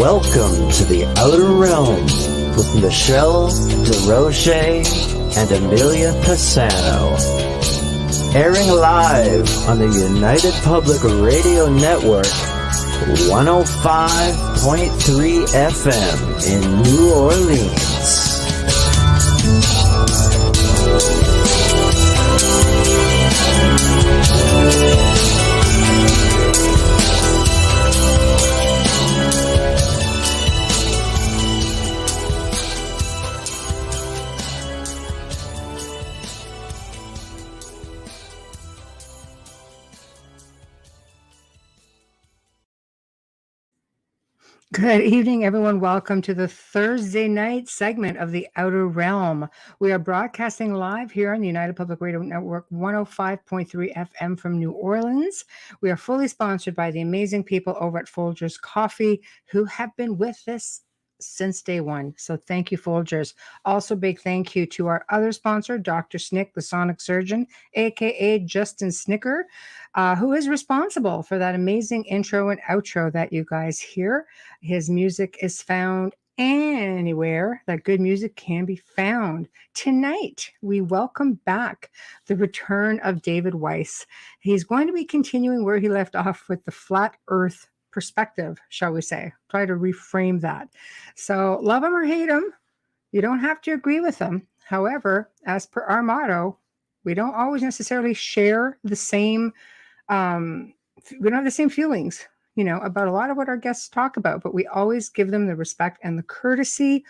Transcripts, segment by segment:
Welcome to the Outer Realm with Michelle DeRoche and Amelia Pisano. Airing live on the United Public Radio Network, 105.3 FM in New Orleans. Good evening, everyone. Welcome to the Thursday night segment of the Outer Realm. We are broadcasting live here on the United Public Radio Network, 105.3 FM from New Orleans. We are fully sponsored by the amazing people over at Folgers Coffee who have been with us since day one. So thank you, Folgers. Also, big thank you to our other sponsor, Dr. Snick, the Sonic Surgeon, aka Justin Snicker, who is responsible for that amazing intro and outro that you guys hear. His music is found anywhere that good music can be found. Tonight, we welcome back the return of David Weiss. He's going to be continuing where he left off with the flat earth perspective, shall we say. Try to reframe that. So love him or hate him, you don't have to agree with him. However, as per our motto, we don't always necessarily share the same, we don't have the same feelings, about a lot of what our guests talk about, but we always give them the respect and the courtesy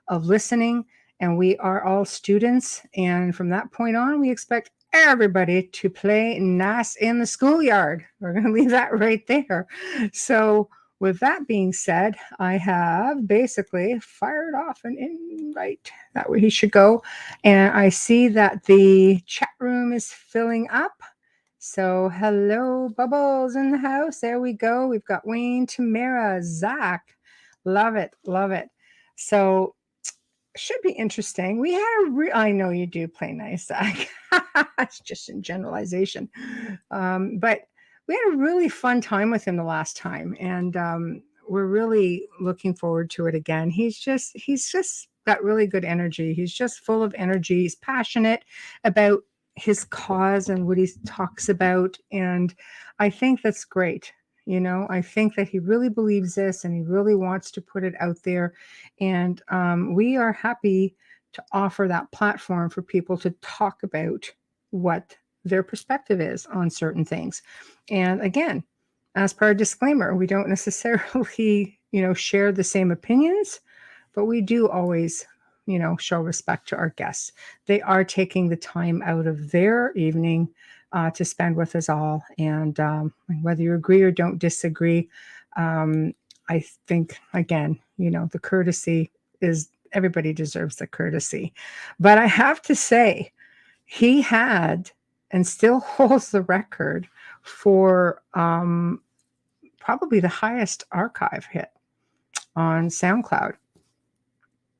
of listening. And we are all students. And from that point on, we expect everybody to play nice in the schoolyard. We're going to leave that right there. So with that being said, I have basically fired off an invite that way he should go. And I see that the chat room is filling up. So hello, Bubbles in the house. There we go. We've got Wayne, Tamara, Zach. Love it. Love it. So should be interesting. We had I know you do play nice, Zach. It's just in generalization. But we had a really fun time with him the last time. And we're really looking forward to it again. He's just got really good energy. He's just full of energy. He's passionate about his cause and what he talks about. And I think that's great. I think that he really believes this and he really wants to put it out there. And we are happy to offer that platform for people to talk about what their perspective is on certain things. And again, as per our disclaimer, we don't necessarily, share the same opinions, but we do always, show respect to our guests. They are taking the time out of their evening to spend with us all. And whether you agree or don't disagree, I think, again, the courtesy is, everybody deserves the courtesy. But I have to say, he had and still holds the record for probably the highest archive hit on SoundCloud.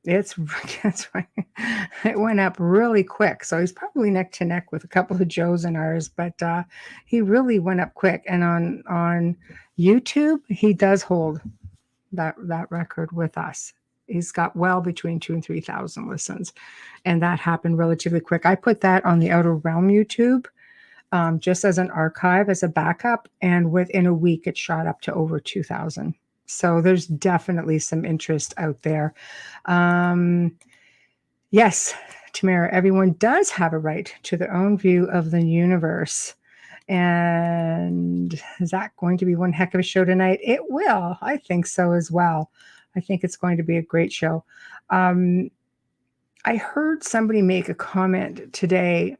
That's right. It went up really quick. So he's probably neck to neck with a couple of Joes and ours, but he really went up quick. And on YouTube, he does hold that record with us. He's got well between 2,000 and 3,000 listens. And that happened relatively quick. I put that on the Outer Realm YouTube just as an archive, as a backup. And within a week, it shot up to over 2,000. So there's definitely some interest out there. Yes, Tamara, everyone does have a right to their own view of the universe. And is that going to be one heck of a show tonight? It will. I think so as well. I think it's going to be a great show. I heard somebody make a comment today,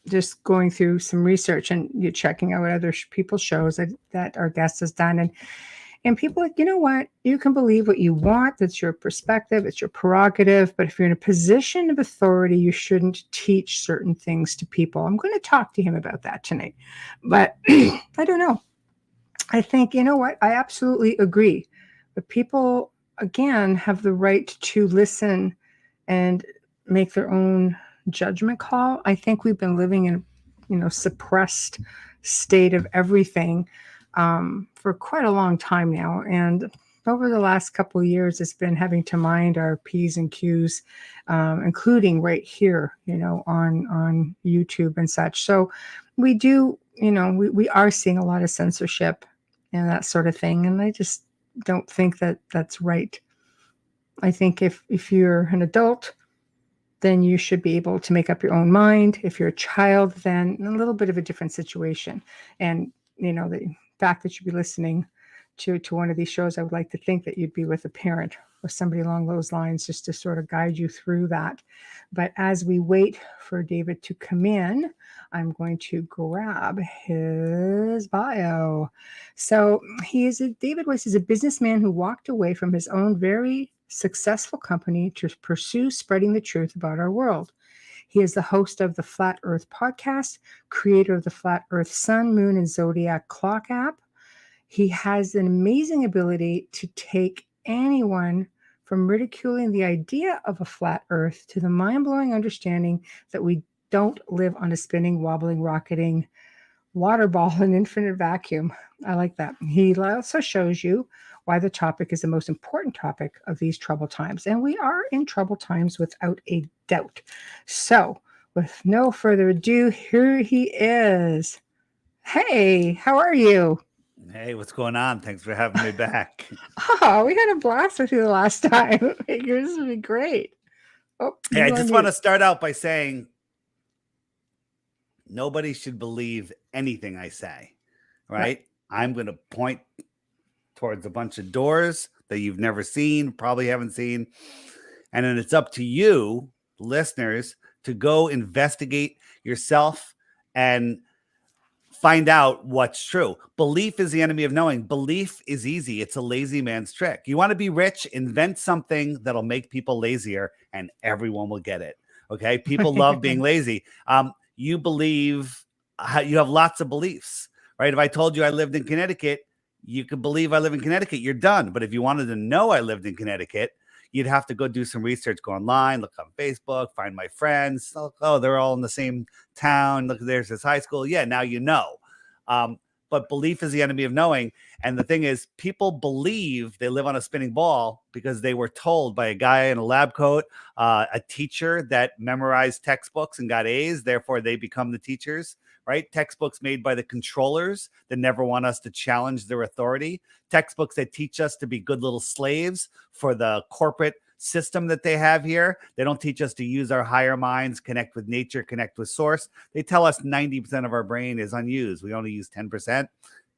just going through some research and you're checking out what other people's shows that our guest has done. And people are like, you know what? You can believe what you want. That's your perspective. It's your prerogative. But if you're in a position of authority, you shouldn't teach certain things to people. I'm going to talk to him about that tonight. But I don't know. I think, you know what? I absolutely agree. But people, again, have the right to listen and make their own judgment call. I think we've been living in, suppressed state of everything for quite a long time now. And over the last couple of years, it's been having to mind our P's and Q's, including right here, on YouTube and such. So we do, we are seeing a lot of censorship and that sort of thing. And I just don't think that that's right. I think if you're an adult, then you should be able to make up your own mind. If you're a child, then a little bit of a different situation. And, the fact that you'd be listening to one of these shows, I would like to think that you'd be with a parent or somebody along those lines just to sort of guide you through that. But as we wait for David to come in, I'm going to grab his bio. So David Weiss is a businessman who walked away from his own very successful company to pursue spreading the truth about our world. He is the host of the Flat Earth podcast, creator of the Flat Earth Sun, Moon, and Zodiac Clock app. He has an amazing ability to take anyone from ridiculing the idea of a flat Earth to the mind-blowing understanding that we don't live on a spinning, wobbling, rocketing water ball in infinite vacuum. I like that. He also shows you why the topic is the most important topic of these troubled times. And we are in troubled times without a doubt. So with no further ado, here he is. Hey, how are you? Hey, what's going on? Thanks for having me back. Oh, we had a blast with you the last time. Yours would be great. Oh, hey, I just want to start out by saying nobody should believe anything I say, right? I'm going to point towards a bunch of doors that you've never seen, probably haven't seen. And then it's up to you, listeners, to go investigate yourself and find out what's true. Belief is the enemy of knowing. Belief is easy. It's a lazy man's trick. You want to be rich? Invent something that'll make people lazier and everyone will get it. Okay. People love being lazy. You believe, you have lots of beliefs, right? If I told you I lived in Connecticut, you could believe I live in Connecticut. You're done. But if you wanted to know I lived in Connecticut, you'd have to go do some research, go online, look on Facebook, find my friends. Oh, they're all in the same town. Look, there's this high school. Yeah, now you know. But belief is the enemy of knowing. And the thing is, people believe they live on a spinning ball because they were told by a guy in a lab coat, a teacher that memorized textbooks and got A's. Therefore, they become the teachers, right? Textbooks made by the controllers that never want us to challenge their authority. Textbooks that teach us to be good little slaves for the corporate system that they have here. They don't teach us to use our higher minds, connect with nature, connect with source. They tell us 90% of our brain is unused. We only use 10%.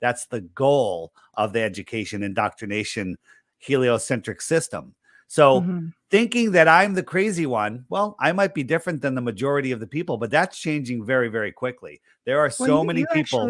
That's the goal of the education, indoctrination, heliocentric system. So thinking that I'm the crazy one, well, I might be different than the majority of the people, but that's changing very, very quickly. There are so many people.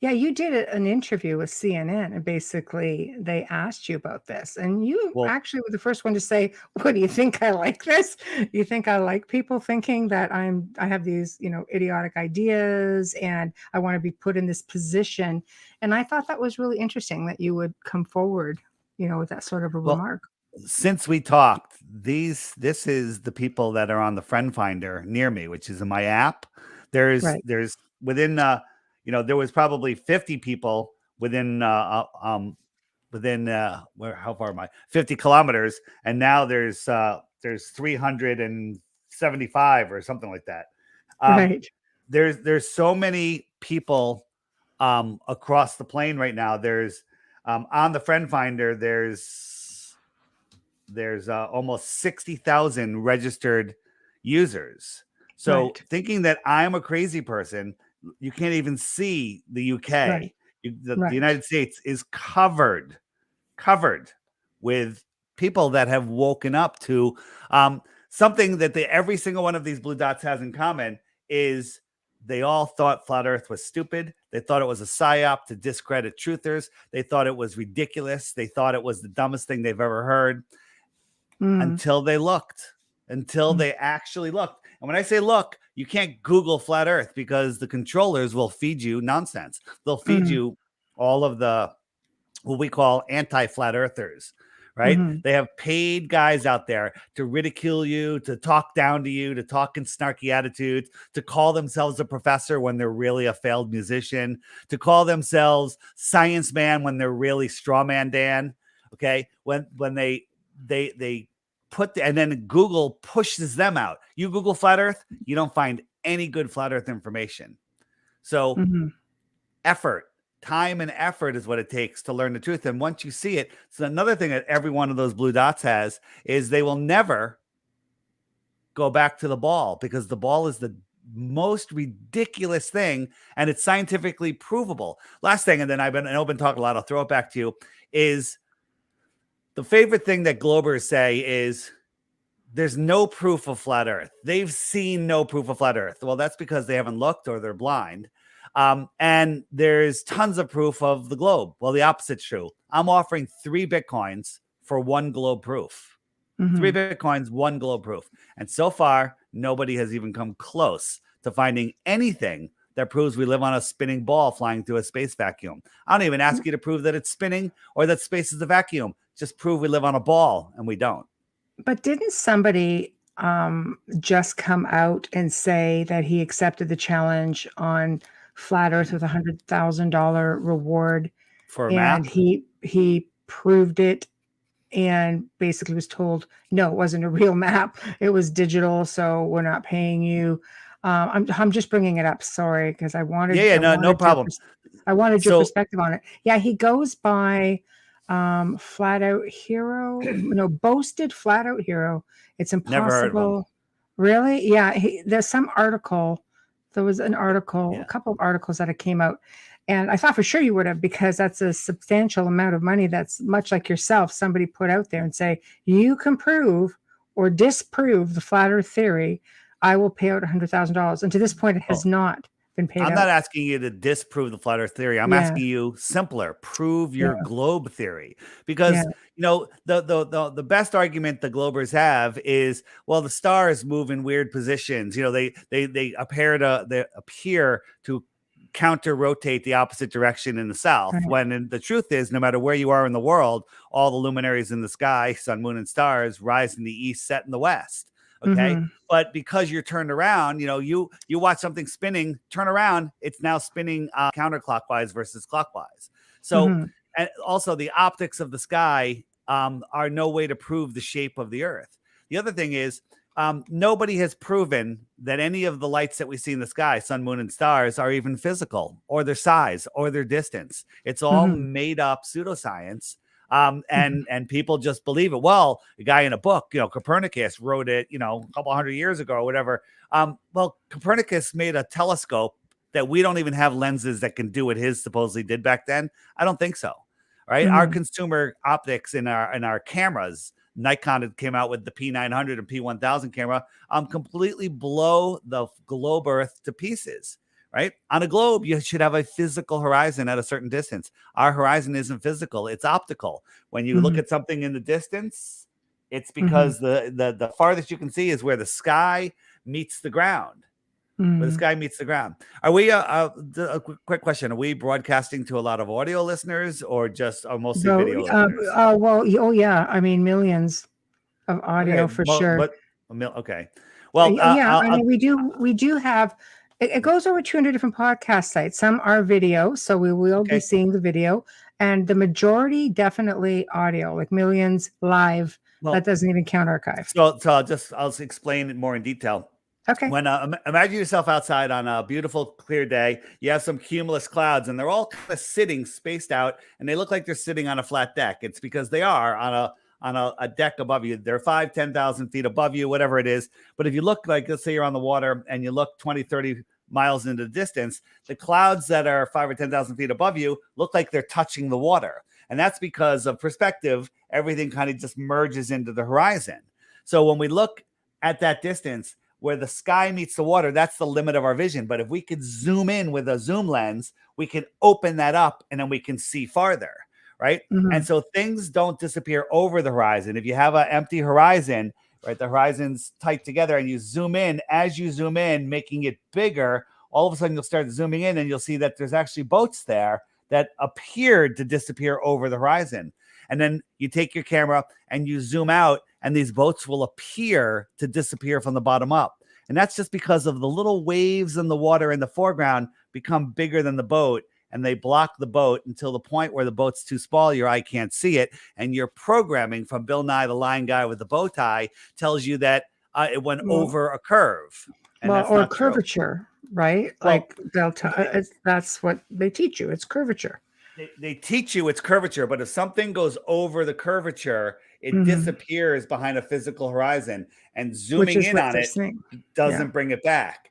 You did an interview with CNN, and basically they asked you about this, and you actually were the first one to say, "What do you think? I like this? You think I like people thinking that I have these, idiotic ideas, and I want to be put in this position?" And I thought that was really interesting that you would come forward, with that sort of a remark. Since we talked, this is the people that are on the friend finder near me, which is in my app. There's within there was probably 50 people within how far am I? 50 kilometers, and now there's 375 or something like that. There's so many people across the plane right now. There's on the friend finder, there's almost 60,000 registered users. So thinking that I'm a crazy person, you can't even see the UK. The United States is covered with people that have woken up to something that every single one of these blue dots has in common is they all thought flat Earth was stupid. They thought it was a psyop to discredit truthers. They thought it was ridiculous. They thought it was the dumbest thing they've ever heard until they looked, until they actually looked. And when I say look, you can't Google flat Earth because the controllers will feed you nonsense. They'll feed you all of the what we call anti-flat earthers, right? They have paid guys out there to ridicule you, to talk down to you, to talk in snarky attitudes, to call themselves a professor when they're really a failed musician, to call themselves science man when they're really straw man Dan, Okay, when they put and then Google pushes them out. You Google flat Earth, you don't find any good flat Earth information. So effort, time and effort is what it takes to learn the truth. And once you see it, so another thing that every one of those blue dots has is they will never go back to the ball, because the ball is the most ridiculous thing and it's scientifically provable. Last thing, and then I've been talking a lot, I'll throw it back to you, is the favorite thing that Globers say is there's no proof of flat Earth. They've seen no proof of flat Earth. Well, that's because they haven't looked or they're blind. And there's tons of proof of the globe. Well, the opposite's true. I'm offering 3 Bitcoins for 1 globe proof. 3 Bitcoins, 1 globe proof. And so far, nobody has even come close to finding anything that proves we live on a spinning ball flying through a space vacuum. I don't even ask you to prove that it's spinning or that space is a vacuum. Just prove we live on a ball, and we don't. But didn't somebody just come out and say that he accepted the challenge on Flat Earth with $100,000 reward For a and map? he proved it and basically was told, no, it wasn't a real map. It was digital, so we're not paying you. I'm just bringing it up. Sorry, because I wanted. No problem. I wanted your perspective on it. Yeah, he goes by Flat Out Hero. No, boasted Flat Out Hero. It's impossible. Never heard of him. Really? Yeah. There's some article. There was an article, a couple of articles that came out. And I thought for sure you would have, because that's a substantial amount of money that's much like yourself, somebody put out there and say, you can prove or disprove the flat Earth theory, I will pay out $100,000. And to this point, it has not been paid out. I'm not asking you to disprove the flat Earth theory. I'm asking you simpler, prove your globe theory. Because, the best argument the Globers have is, well, the stars move in weird positions. They appear to counter rotate the opposite direction in the south, when the truth is, no matter where you are in the world, all the luminaries in the sky, sun, moon, and stars, rise in the east, set in the west. Okay. But because you're turned around, you watch something spinning, turn around, it's now spinning counterclockwise versus clockwise. So, and also the optics of the sky are no way to prove the shape of the Earth. The other thing is, nobody has proven that any of the lights that we see in the sky, sun, moon, and stars, are even physical, or their size, or their distance. It's all made up pseudoscience. And people just believe it. Well, a guy in a book, Copernicus wrote it, a couple hundred years ago or whatever. Well, Copernicus made a telescope that we don't even have lenses that can do what his supposedly did back then. I don't think so. Right. Our consumer optics in our cameras, Nikon came out with the P900 and P1000 camera, completely blow the globe Earth to pieces. Right? On a globe, you should have a physical horizon at a certain distance. Our horizon isn't physical, it's optical. When you look at something in the distance, it's because the farthest you can see is where the sky meets the ground. Where the sky meets the ground. Are we a quick question? Are we broadcasting to a lot of audio listeners or just mostly video listeners? Yeah. I mean, millions of audio for sure. Okay. Well, we do have. It goes over 200 different podcast sites. Some are video, so we will be seeing the video, and the majority definitely audio, like millions live. Well, that doesn't even count archive. So I'll explain it more in detail. Okay. When imagine yourself outside on a beautiful, clear day. You have some cumulus clouds, and they're all kind of sitting spaced out, and they look like they're sitting on a flat deck. It's because they are on a deck above you. They're 5,000, 10,000 feet above you, whatever it is. But if you look, like, let's say you're on the water and you look 20, 30 miles into the distance, the clouds that are 5,000 or 10,000 feet above you look like they're touching the water. And that's because of perspective. Everything kind of just merges into the horizon. So when we look at that distance where the sky meets the water, that's the limit of our vision. But if we could zoom in with a zoom lens, we can open that up and then we can see farther. Right. And so things don't disappear over the horizon. If you have an empty horizon, right, the horizon's tight together, and you zoom in, as you zoom in, making it bigger, all of a sudden you'll start zooming in and you'll see that there's actually boats there that appeared to disappear over the horizon. And then you take your camera and you zoom out, and these boats will appear to disappear from the bottom up. And that's just because of the little waves in the water in the foreground become bigger than the boat. and they block the boat until the point where the boat's too small, your eye can't see it. And your programming from Bill Nye, the Lying Guy with the bow tie, tells you that it went over a curve. And that's or not true. curvature, right? Well, Like that's what they teach you. It's curvature. They teach you it's curvature, but if something goes over the curvature, it disappears behind a physical horizon, and zooming in on it doesn't bring it back.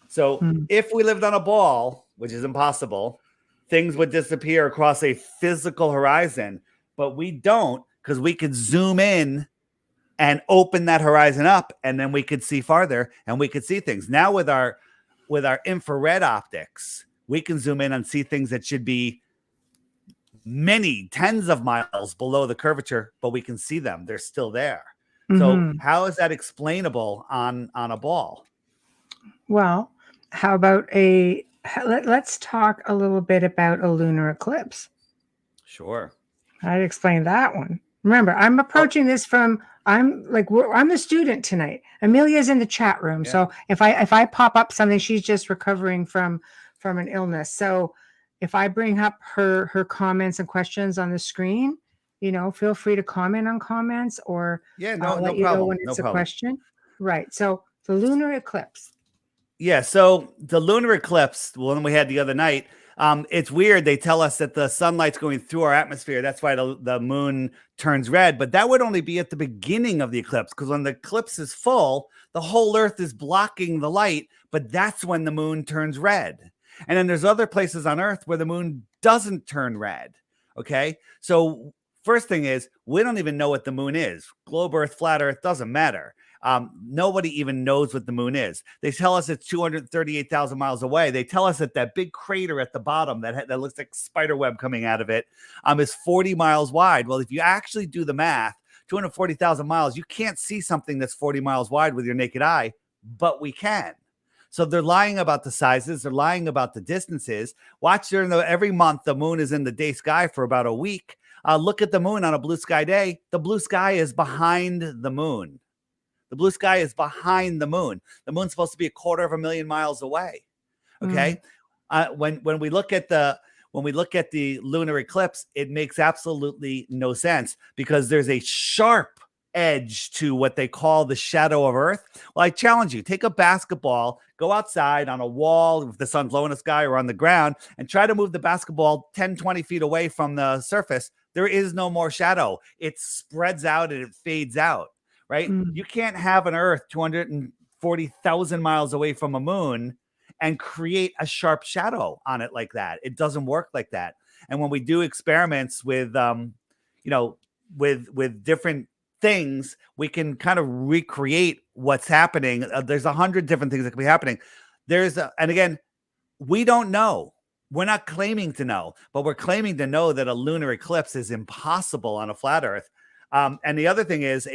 So if we lived on a ball, which is impossible, things would disappear across a physical horizon, but we don't, because we could zoom in and open that horizon up, and then we could see farther and we could see things. Now with our infrared optics, we can zoom in and see things that should be many tens of miles below the curvature, but we can see them. They're still there. So how is that explainable on a ball? Well, how about let's talk a little bit about a lunar eclipse. Sure. I'd explain that one. Remember, I'm approaching this from, I'm the student tonight. Amelia's in the chat room. Yeah. So if I pop up something, she's just recovering from an illness. So if I bring up her comments and questions on the screen, feel free to comment on comments, or I'll let you know when it's a question. Right. So the lunar eclipse. Yeah. So the lunar eclipse, the one we had the other night, it's weird. They tell us that the sunlight's going through our atmosphere. That's why the moon turns red. But that would only be at the beginning of the eclipse, because when the eclipse is full, the whole Earth is blocking the light. But that's when the moon turns red. And then there's other places on Earth where the moon doesn't turn red. Okay. So first thing is, we don't even know what the moon is. Globe Earth, flat Earth, doesn't matter. Nobody even knows what the moon is. They tell us it's 238,000 miles away. They tell us that big crater at the bottom that looks like spider web coming out of it is 40 miles wide. Well, if you actually do the math, 240,000 miles, you can't see something that's 40 miles wide with your naked eye, but we can. So they're lying about the sizes. They're lying about the distances. Watch every month, the moon is in the day sky for about a week. Look at the moon on a blue sky day. The blue sky is behind the moon. The blue sky is behind the moon. The moon's supposed to be 250,000 miles away. Okay. When we look at the lunar eclipse, it makes absolutely no sense, because there's a sharp edge to what they call the shadow of Earth. Well, I challenge you, take a basketball, go outside on a wall if the sun's low in the sky, or on the ground, and try to move the basketball 10, 20 feet away from the surface. There is no more shadow. It spreads out and it fades out. Right? You can't have an Earth 240,000 miles away from a moon and create a sharp shadow on it like that. It doesn't work like that. And when we do experiments with, with different things, we can kind of recreate what's happening. There's 100 different things that can be happening. And again, we don't know. We're not claiming to know, but we're claiming to know that a lunar eclipse is impossible on a flat Earth. And the other thing is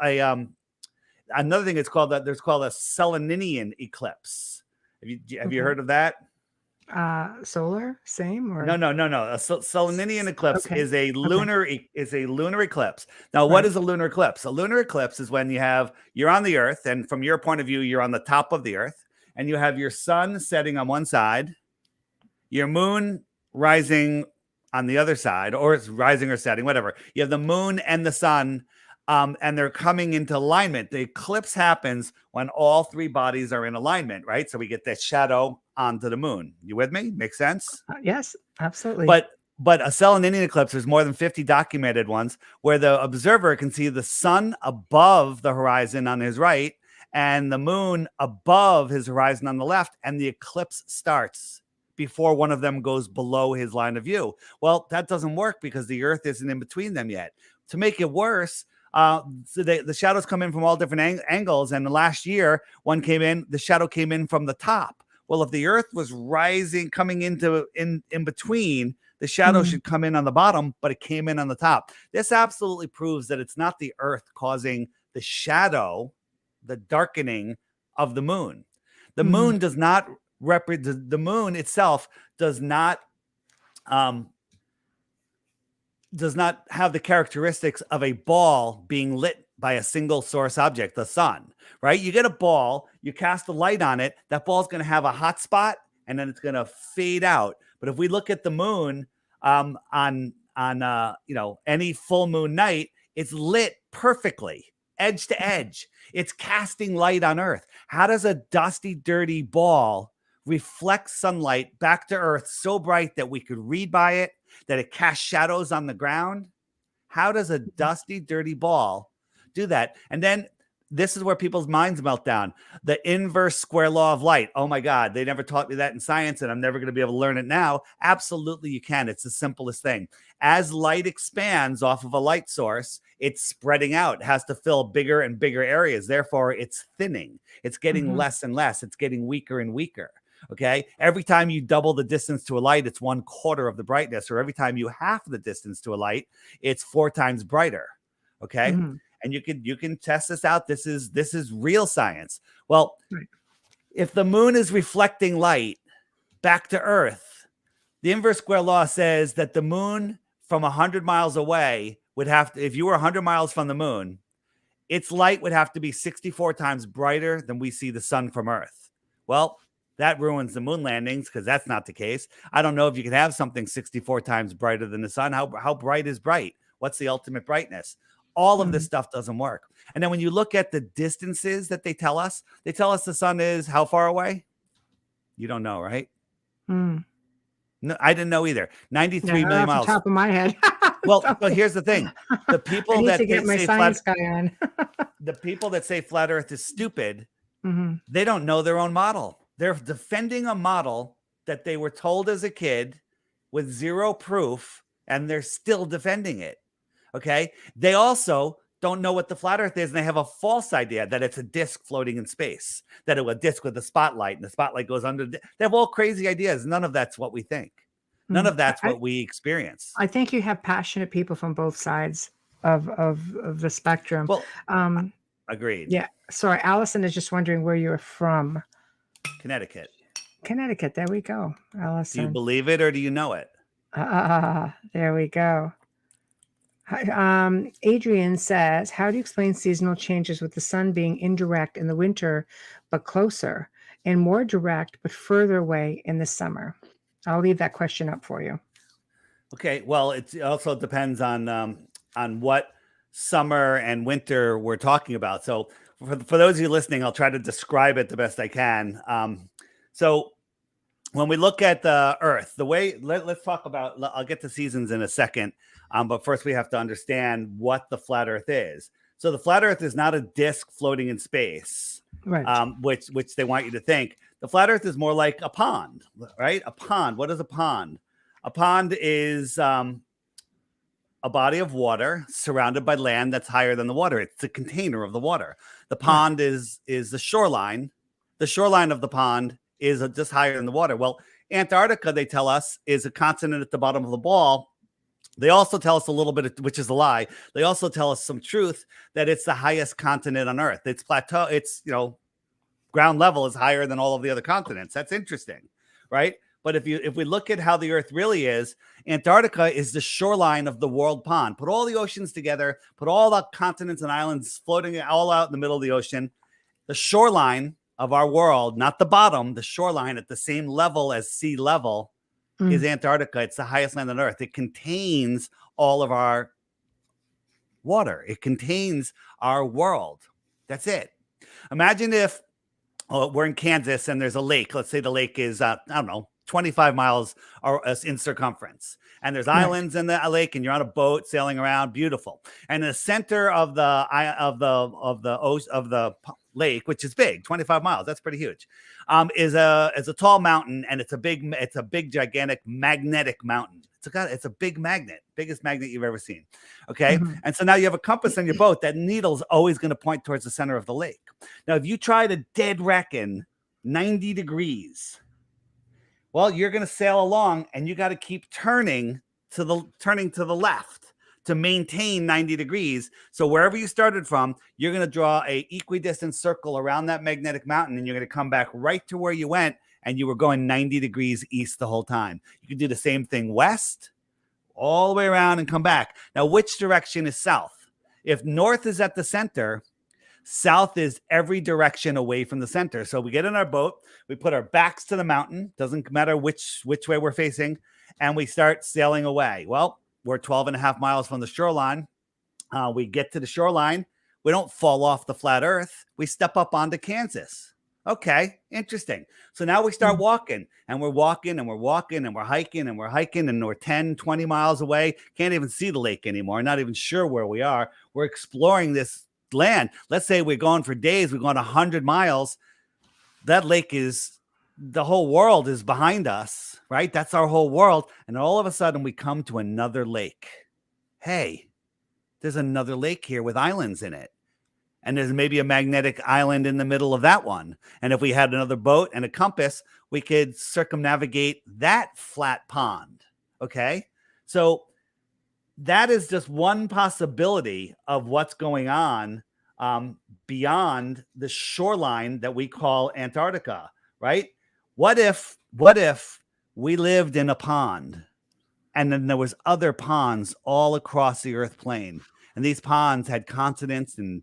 another thing is called a Seleninian eclipse. Have you heard of that? Solar, same or no. A Seleninian eclipse is a lunar eclipse. Now, what is a lunar eclipse? A lunar eclipse is when you're on the Earth, and from your point of view, you're on the top of the Earth, and you have your sun setting on one side, your moon rising on the other side, or it's rising or setting, whatever. You have the moon and the sun, and they're coming into alignment. The eclipse happens when all three bodies are in alignment, right? So we get that shadow onto the moon. You with me? Makes sense? Yes, absolutely. But a Seleninian eclipse, there's more than 50 documented ones, where the observer can see the sun above the horizon on his right and the moon above his horizon on the left, and the eclipse starts before one of them goes below his line of view. Well, that doesn't work because the Earth isn't in between them yet. To make it worse, so the shadows come in from all different angles. And last year, the shadow came in from the top. Well, if the Earth was coming in between, the shadow should come in on the bottom, but it came in on the top. This absolutely proves that it's not the Earth causing the shadow, the darkening of the moon. The moon does not the moon itself does not have the characteristics of a ball being lit by a single source object, the sun, right? You get a ball, you cast a light on it, that ball's going to have a hot spot, and then it's going to fade out. But if we look at the moon on any full moon night, it's lit perfectly, edge to edge. It's casting light on Earth. How does a dusty, dirty ball reflect sunlight back to Earth so bright that we could read by it, that it casts shadows on the ground? How does a dusty, dirty ball do that? And then this is where people's minds melt down. The inverse square law of light. Oh my God, they never taught me that in science, and I'm never going to be able to learn it now. Absolutely, you can. It's the simplest thing. As light expands off of a light source, it's spreading out. It has to fill bigger and bigger areas. Therefore, it's thinning. It's getting less and less. It's getting weaker and weaker. Okay. Every time you double the distance to a light, it's 1/4 of the brightness. Or every time you half the distance to a light, it's 4 times brighter. Okay. And you can test this out. This is real science. Well, if the moon is reflecting light back to Earth, the inverse square law says that the moon from 100 miles away would have to, if you were 100 miles from the moon, its light would have to be 64 times brighter than we see the sun from Earth. Well, that ruins the moon landings because that's not the case. I don't know if you can have something 64 times brighter than the sun. How bright is bright? What's the ultimate brightness? All of this stuff doesn't work. And then when you look at the distances that they tell us the sun is how far away? You don't know, right? No, I didn't know either. 93 million miles. Off the top of my head. Well, but here's the thing. The people that get my science guy on. The people that say flat Earth is stupid, they don't know their own model. They're defending a model that they were told as a kid with zero proof, and they're still defending it. Okay. They also don't know what the flat Earth is, and they have a false idea that it's a disc floating in space, that it's a disc with a spotlight, and the spotlight goes under. They have all crazy ideas. None of that's what we think. None of that's what we experience. I think you have passionate people from both sides of the spectrum. Well, agreed. Yeah. Sorry, Allison is just wondering where you're from. Connecticut. Connecticut. There we go, Allison. Do you believe it or do you know it? There we go. Adrian says, how do you explain seasonal changes with the sun being indirect in the winter, but closer, and more direct, but further away in the summer? I'll leave that question up for you. Okay. Well, it also depends on what summer and winter we're talking about. So for those of you listening, I'll try to describe it the best I can. So when we look at the Earth, the way let's talk about, I'll get to seasons in a second. But first we have to understand what the flat Earth is. So the flat Earth is not a disc floating in space, right? Which they want you to think. The flat Earth is more like a pond, right? A pond. What is a pond? A pond is a body of water surrounded by land that's higher than the water. It's the container of the water. The pond is the shoreline. The shoreline of the pond is just higher than the water. Well, Antarctica, they tell us, is a continent at the bottom of the ball. They also tell us a little bit, which is a lie. They also tell us some truth that it's the highest continent on Earth. It's plateau. It's, ground level is higher than all of the other continents. That's interesting, right? But if we look at how the Earth really is, Antarctica is the shoreline of the world pond. Put all the oceans together, put all the continents and islands floating all out in the middle of the ocean. The shoreline of our world, not the bottom, the shoreline at the same level as sea level is Antarctica. It's the highest land on Earth. It contains all of our water. It contains our world. That's it. Imagine if we're in Kansas and there's a lake. Let's say the lake is, 25 miles in circumference. And there's islands in the lake, and you're on a boat sailing around. Beautiful. And in the center of the lake, which is big, 25 miles. That's pretty huge. Is a tall mountain, and it's a big, gigantic magnetic mountain. It's a big magnet, biggest magnet you've ever seen. Okay. And so now you have a compass on your boat. That needle's always going to point towards the center of the lake. Now, if you try to dead reckon 90 degrees, well, you're going to sail along, and you got to keep turning to the left to maintain 90 degrees. So wherever you started from, you're going to draw a equidistant circle around that magnetic mountain, and you're going to come back right to where you went, and you were going 90 degrees east the whole time. You can do the same thing west, all the way around and come back. Now, which direction is south? If north is at the center, South is every direction away from the center. So we get in our boat, we put our backs to the mountain, doesn't matter which way we're facing, and we start sailing away. Well, we're 12 and a half miles from the shoreline. We get to the shoreline. We don't fall off the flat earth. We step up onto Kansas. Okay, interesting. So now we start walking, and we're walking, and we're walking, and we're hiking, and we're hiking, and we're 10, 20 miles away. Can't even see the lake anymore. Not even sure where we are. We're exploring this land. Let's say we're going for days. We're going 100 miles. That lake is, the whole world is behind us, right? That's our whole world. And all of a sudden we come to another lake. Hey, there's another lake here with islands in it. And there's maybe a magnetic island in the middle of that one. And if we had another boat and a compass, we could circumnavigate that flat pond. Okay. So that is just one possibility of what's going on beyond the shoreline that we call Antarctica, right? What if we lived in a pond and then there was other ponds all across the earth plane, and these ponds had continents and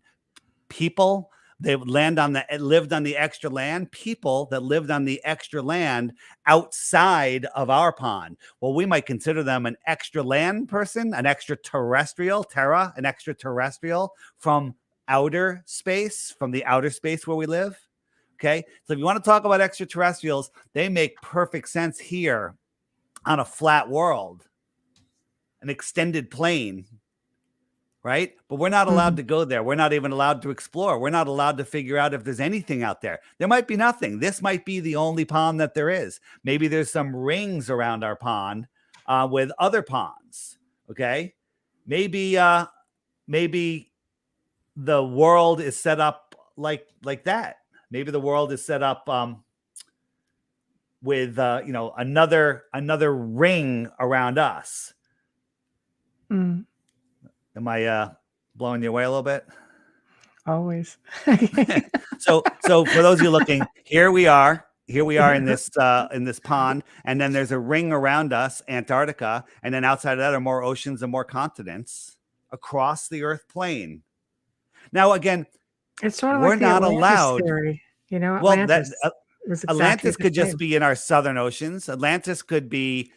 people? They would lived on the extra land, people that lived on the extra land outside of our pond. Well, we might consider them an extra land person, an extraterrestrial, an extraterrestrial from outer space, from the outer space where we live. Okay. So if you want to talk about extraterrestrials, they make perfect sense here on a flat world, an extended plane. Right? But we're not allowed to go there. We're not even allowed to explore. We're not allowed to figure out if there's anything out there. There might be nothing. This might be the only pond that there is. Maybe there's some rings around our pond with other ponds. Okay. Maybe the world is set up like that. Maybe the world is set up with another ring around us. Am I blowing you away a little bit? Always. So for those of you looking, here we are in this pond, and then there's a ring around us, Antarctica, and then outside of that are more oceans and more continents across the Earth plane. Now, again, it's sort of we're like the not Atlantis allowed. theory, Well, Atlantis could just just be in our southern oceans. Atlantis could be.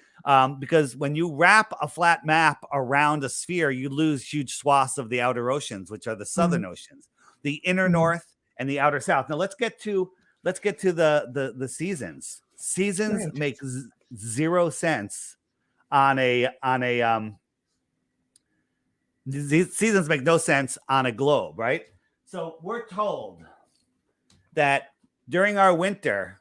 Because when you wrap a flat map around a sphere, you lose huge swaths of the outer oceans, which are the southern oceans, the inner north and the outer south. Now let's get to the seasons. Seasons make zero sense seasons make no sense on a globe, right? So we're told that during our winter,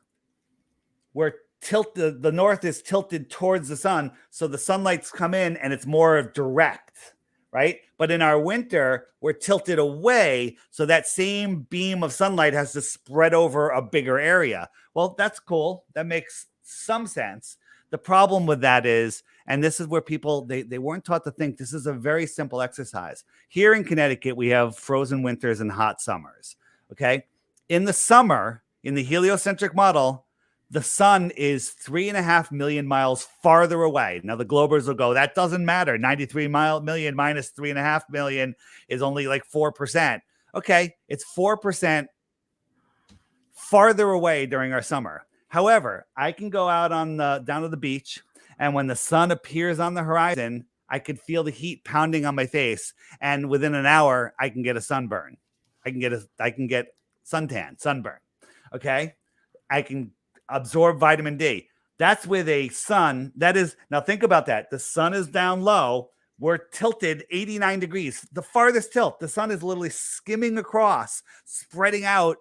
the north is tilted towards the sun, so the sunlight's come in and it's more direct, right? But in our winter, we're tilted away, so that same beam of sunlight has to spread over a bigger area. Well, that's cool. That makes some sense. The problem with that is, and this is where people, they weren't taught to think, this is a very simple exercise. Here in Connecticut, we have frozen winters and hot summers, okay? In the summer, in the heliocentric model, the sun is 3.5 million miles farther away. Now, the Globers will go, that doesn't matter. 93 million minus 3.5 million is only like 4%. Okay, it's 4% farther away during our summer. However, I can go out down to the beach, and when the sun appears on the horizon, I could feel the heat pounding on my face, and within an hour, I can get a sunburn. I can get sunburn. Okay, I can absorb vitamin D. That's with a sun that is, now think about that. The sun is down low. We're tilted 89 degrees. The farthest tilt, the sun is literally skimming across, spreading out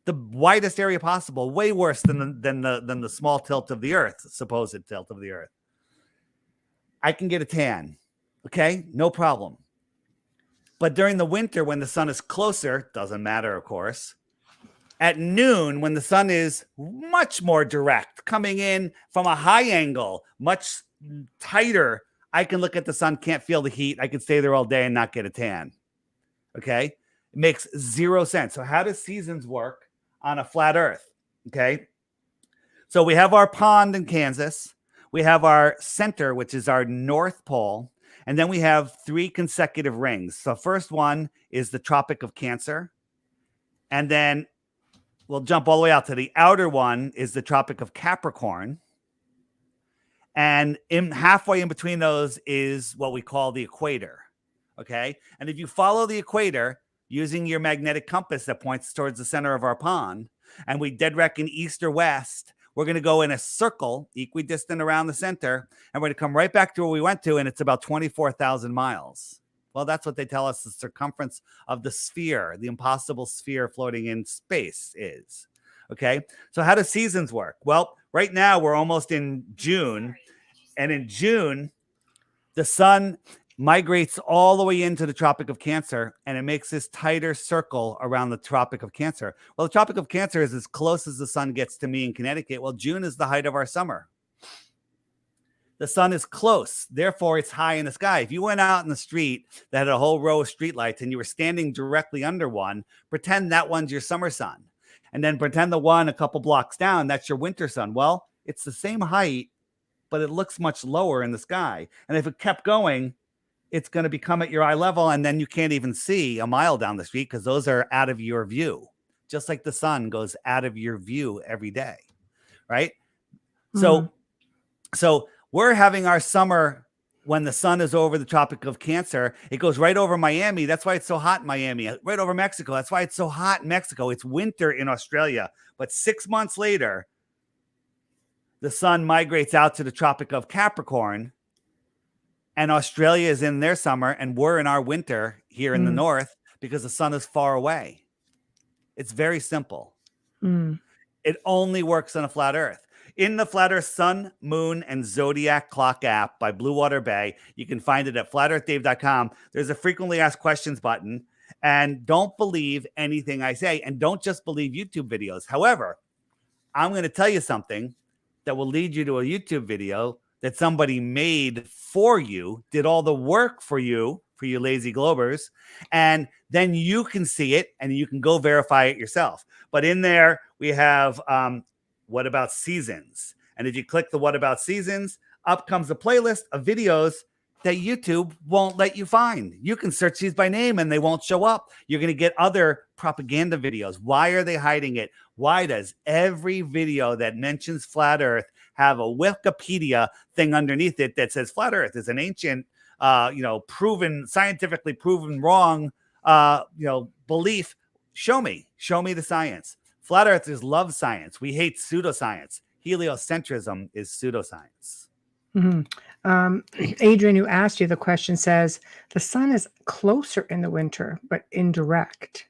the widest area possible, way worse than the small tilt of the earth, supposed tilt of the earth. I can get a tan. Okay, no problem. But during the winter, when the sun is closer, doesn't matter, of course. At noon, when the sun is much more direct, coming in from a high angle, much tighter, I can look at the sun, can't feel the heat. I can stay there all day and not get a tan. Okay? It makes zero sense. So how does seasons work on a flat earth? Okay? So we have our pond in Kansas. We have our center, which is our North Pole. And then we have 3 consecutive rings. So first one is the Tropic of Cancer. And then we'll jump all the way out to the outer one is the Tropic of Capricorn. And halfway in between those is what we call the equator. Okay. And if you follow the equator using your magnetic compass that points towards the center of our pond, and we dead reckon east or west, we're going to go in a circle equidistant around the center, and we're going to come right back to where we went to, and it's about 24,000 miles. Well, that's what they tell us the circumference of the sphere, the impossible sphere floating in space is. Okay. So how do seasons work? Well, right now we're almost in June. And in June, the sun migrates all the way into the Tropic of Cancer, and it makes this tighter circle around the Tropic of Cancer. Well, the Tropic of Cancer is as close as the sun gets to me in Connecticut. Well, June is the height of our summer. The sun is close, therefore it's high in the sky. If you went out in the street that had a whole row of streetlights and you were standing directly under one, pretend that one's your summer sun. And then pretend the one a couple blocks down, that's your winter sun. Well, it's the same height, but it looks much lower in the sky. And if it kept going, it's going to become at your eye level, and then you can't even see a mile down the street because those are out of your view, just like the sun goes out of your view every day, right? Mm-hmm. So we're having our summer when the sun is over the Tropic of Cancer. It goes right over Miami. That's why it's so hot in Miami. Right over Mexico. That's why it's so hot in Mexico. It's winter in Australia. But 6 months later, the sun migrates out to the Tropic of Capricorn, and Australia is in their summer, and we're in our winter here in the north because the sun is far away. It's very simple. It only works on a flat earth. In the Flat Earth Sun, Moon, and Zodiac Clock app by Blue Water Bay, you can find it at flatearthdave.com. There's a frequently asked questions button, and don't believe anything I say, and don't just believe YouTube videos. However, I'm going to tell you something that will lead you to a YouTube video that somebody made for you, did all the work for you lazy globers, and then you can see it and you can go verify it yourself. But in there, we have What About Seasons. And if you click the What About Seasons, up comes a playlist of videos that YouTube won't let you find. You can search these by name and they won't show up. You're going to get other propaganda videos. Why are they hiding it? Why does every video that mentions flat earth have a Wikipedia thing underneath it that says flat earth is an ancient, scientifically proven wrong, belief? Show me the science. Flat earthers love science. We hate pseudoscience. Heliocentrism is pseudoscience. Adrian, who asked you the question, says the sun is closer in the winter, but indirect.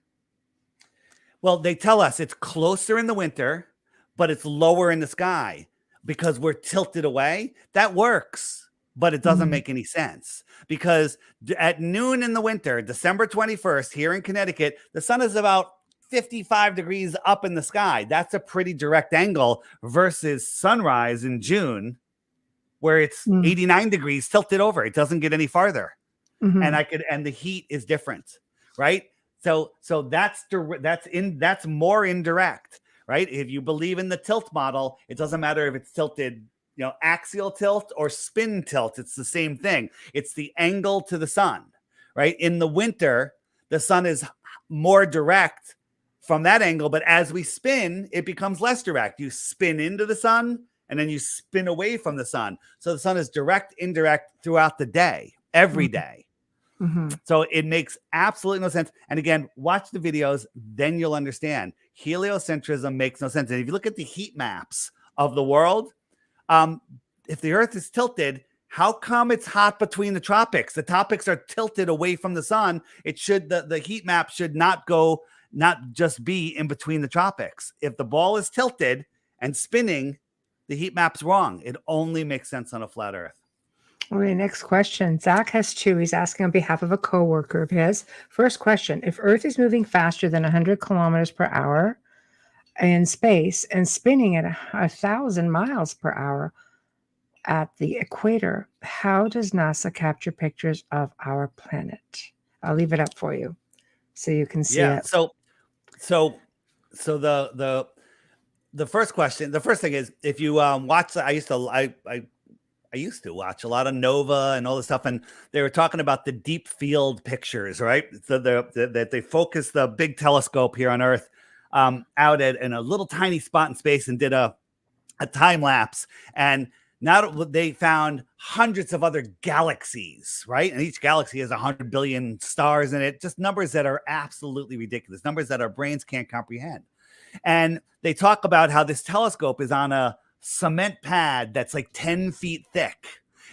Well, they tell us it's closer in the winter, but it's lower in the sky because we're tilted away. That works, but it doesn't make any sense because at noon in the winter, December 21st, here in Connecticut, the sun is about 55 degrees up in the sky. That's a pretty direct angle versus sunrise in June, where it's 89 degrees tilted over. It doesn't get any farther. And the heat is different, right? So that's more indirect, right? If you believe in the tilt model, it doesn't matter if it's tilted, axial tilt or spin tilt. It's the same thing. It's the angle to the sun, right? In the winter, the sun is more direct from that angle, but as we spin, it becomes less direct. You spin into the sun and then you spin away from the sun. So the sun is direct, indirect throughout the day, every day. So it makes absolutely no sense. And again, watch the videos, then you'll understand. Heliocentrism makes no sense. And if you look at the heat maps of the world, if the earth is tilted, how come it's hot between the tropics? The tropics are tilted away from the sun. It should, the heat map should not just be in between the tropics. If the ball is tilted and spinning, the heat map's wrong. It only makes sense on a flat earth. Okay, next question. Zach has two. He's asking on behalf of a coworker of his. First question: if Earth is moving faster than 100 kilometers per hour in space and spinning at 1,000 miles per hour at the equator, how does NASA capture pictures of our planet? I'll leave it up for you so you can see it. So the first question, the first thing is, if you watch, I I used to watch a lot of Nova and all this stuff, and they were talking about the deep field pictures, right? So that they focused the big telescope here on Earth out in a little tiny spot in space and did a time lapse, and now they found hundreds of other galaxies, right? And each galaxy has 100 billion stars in it, just numbers that are absolutely ridiculous, numbers that our brains can't comprehend. And they talk about how this telescope is on a cement pad that's like 10 feet thick.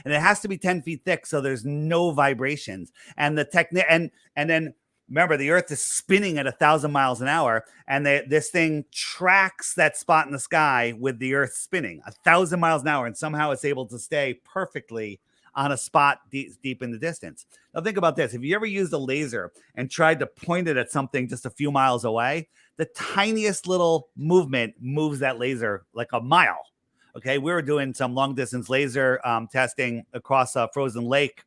And it has to be 10 feet thick so there's no vibrations. And the technique, and then remember, the Earth is spinning at 1,000 miles an hour, and this thing tracks that spot in the sky with the Earth spinning 1,000 miles an hour, and somehow it's able to stay perfectly on a spot deep in the distance. Now think about this. Have you ever used a laser and tried to point it at something just a few miles away? The tiniest little movement moves that laser like a mile. Okay, we were doing some long distance laser testing across a frozen lake,